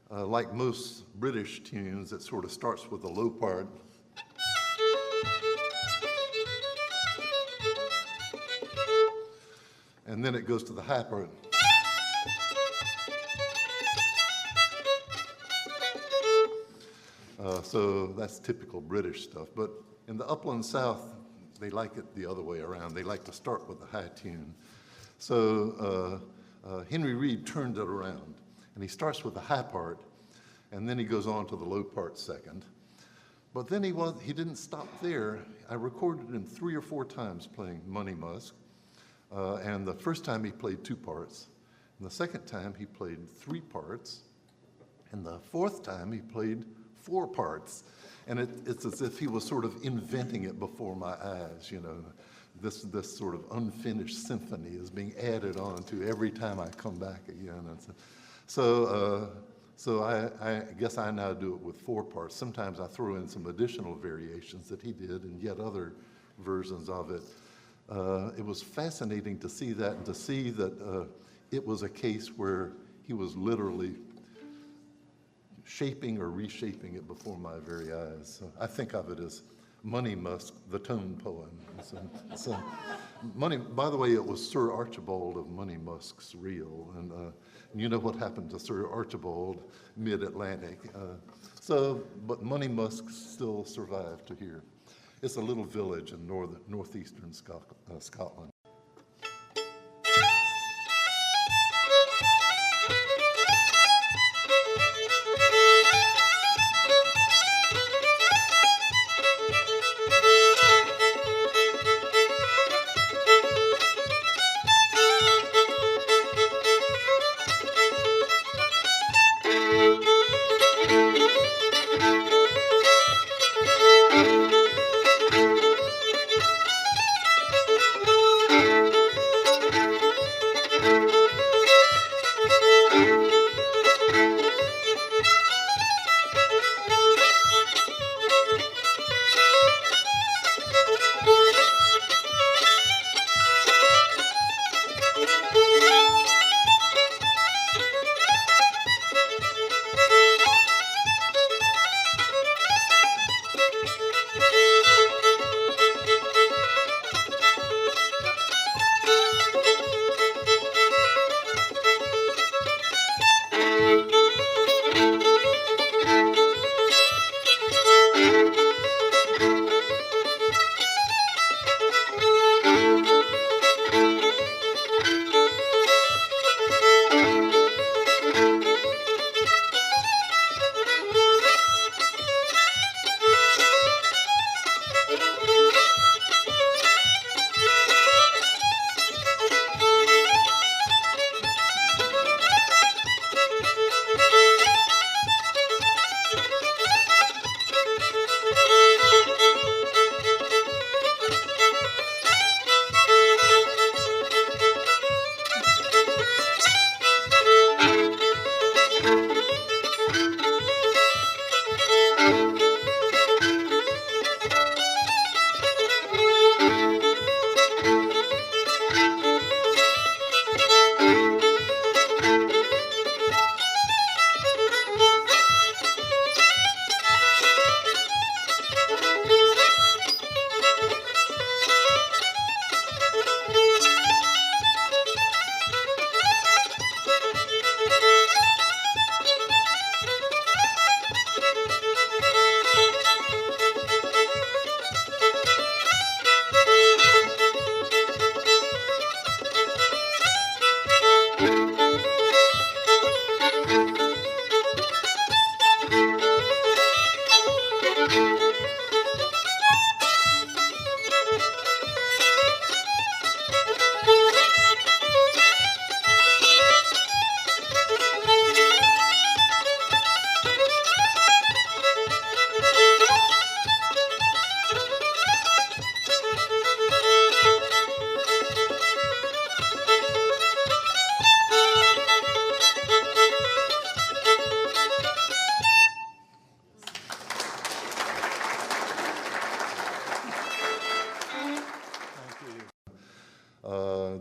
like most British tunes, it sort of starts with a low part. And then it goes to the high part. So that's typical British stuff. But in the upland South, they like it the other way around. They like to start with the high tune. So Henry Reed turned it around, and he starts with the high part, and then he goes on to the low part second. But then he didn't stop there. I recorded him 3 or 4 times playing Money Musk, and the first time he played 2 parts, and the second time he played 3 parts, and the fourth time he played 4 parts. And it's as if he was sort of inventing it before my eyes, you know. This sort of unfinished symphony is being added on to every time I come back again. And So I guess I now do it with 4 parts. Sometimes I throw in some additional variations that he did and yet other versions of it. It was fascinating to see that, and to see that it was a case where he was literally shaping or reshaping it before my very eyes. So I think of it as Money Musk, the tone poem. So Money, by the way, it was Sir Archibald of Money Musk's reel, and you know what happened to Sir Archibald mid-Atlantic. But Money Musk still survived to here. It's a little village in northeastern Scotland.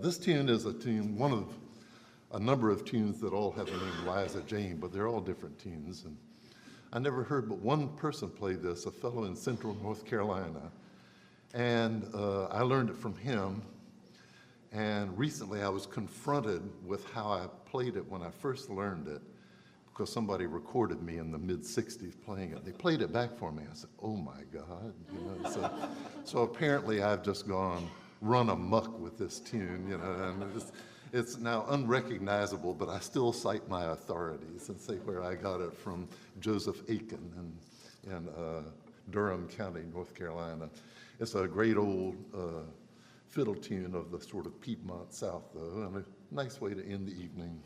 This tune is a tune, one of a number of tunes that all have the name Liza Jane, but they're all different tunes. And I never heard but one person play this, a fellow in central North Carolina. And I learned it from him. And recently I was confronted with how I played it when I first learned it, because somebody recorded me in the mid-'60s playing it. They played it back for me. I said, oh my God. You know, so apparently I've just run amok with this tune, you know, and it's now unrecognizable, but I still cite my authorities and say where I got it from. Joseph Aiken in Durham County, North Carolina. It's a great old fiddle tune of the sort of Piedmont South, though, and a nice way to end the evening.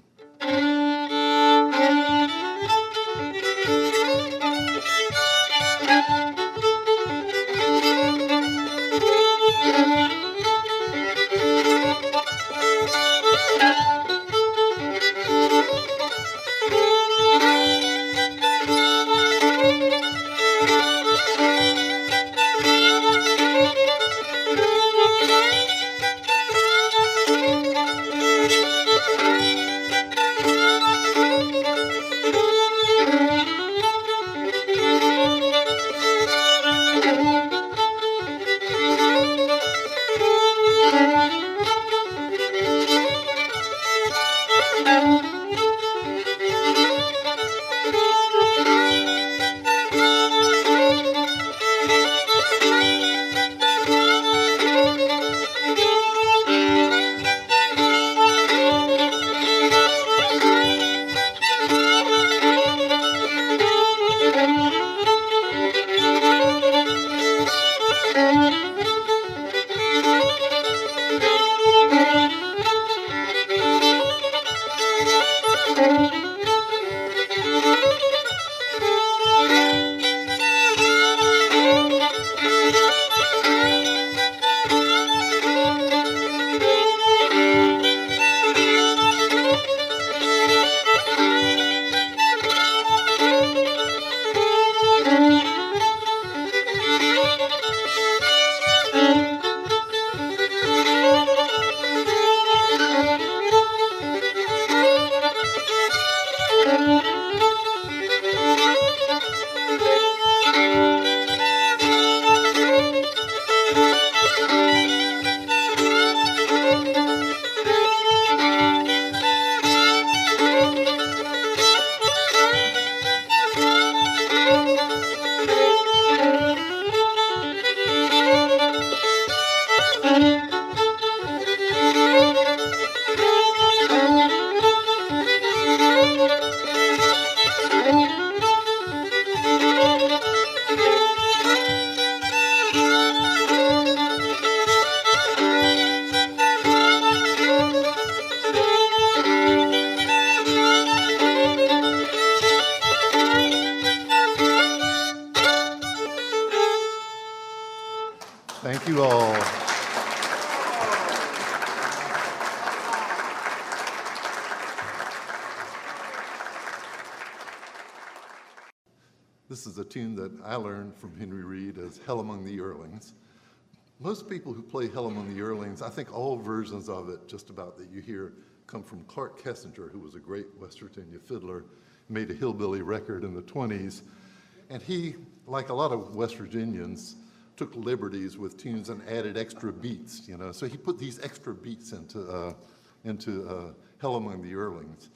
Thank you all. This is a tune that I learned from Henry Reed as Hell Among the Yearlings. Most people who play Hell Among the Yearlings, I think all versions of it, just about that you hear, come from Clark Kessinger, who was a great West Virginia fiddler, made a hillbilly record in the 20s. And he, like a lot of West Virginians, took liberties with tunes and added extra beats, you know. So he put these extra beats into Hell Among the Yearlings.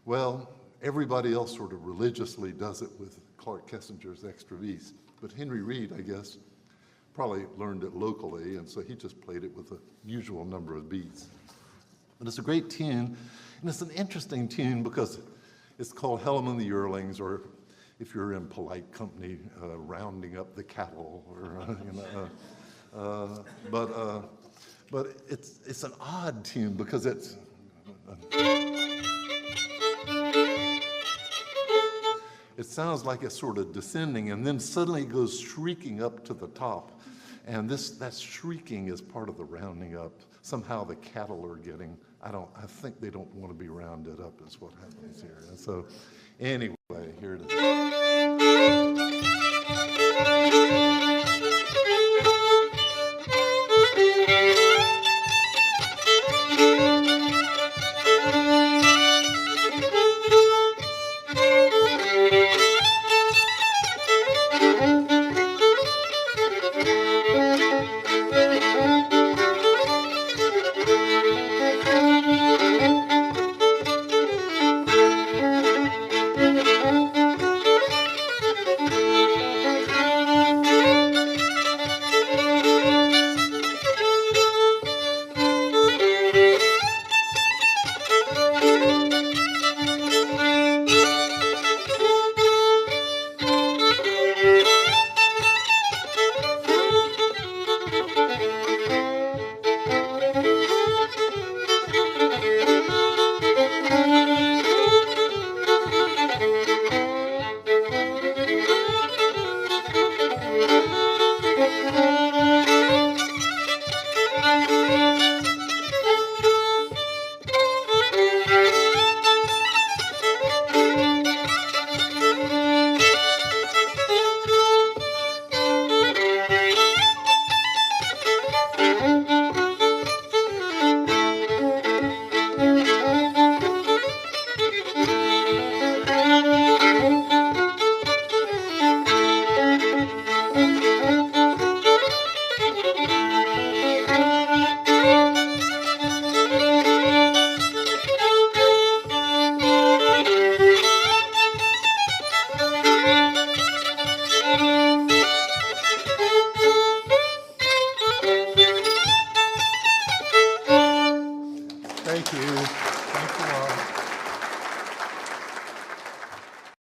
Well, everybody else sort of religiously does it with Clark Kessinger's extra beats. But Henry Reed, I guess, probably learned it locally, and so he just played it with the usual number of beats. But it's a great tune, and it's an interesting tune because it's called Hell Among the Yearlings, or if you're in polite company, rounding up the cattle, or but it's an odd tune because it's it sounds like it's sort of descending, and then suddenly it goes shrieking up to the top, and that shrieking is part of the rounding up. Somehow the cattle are getting, I think they don't want to be rounded up is what happens here. And so anyway, here it is.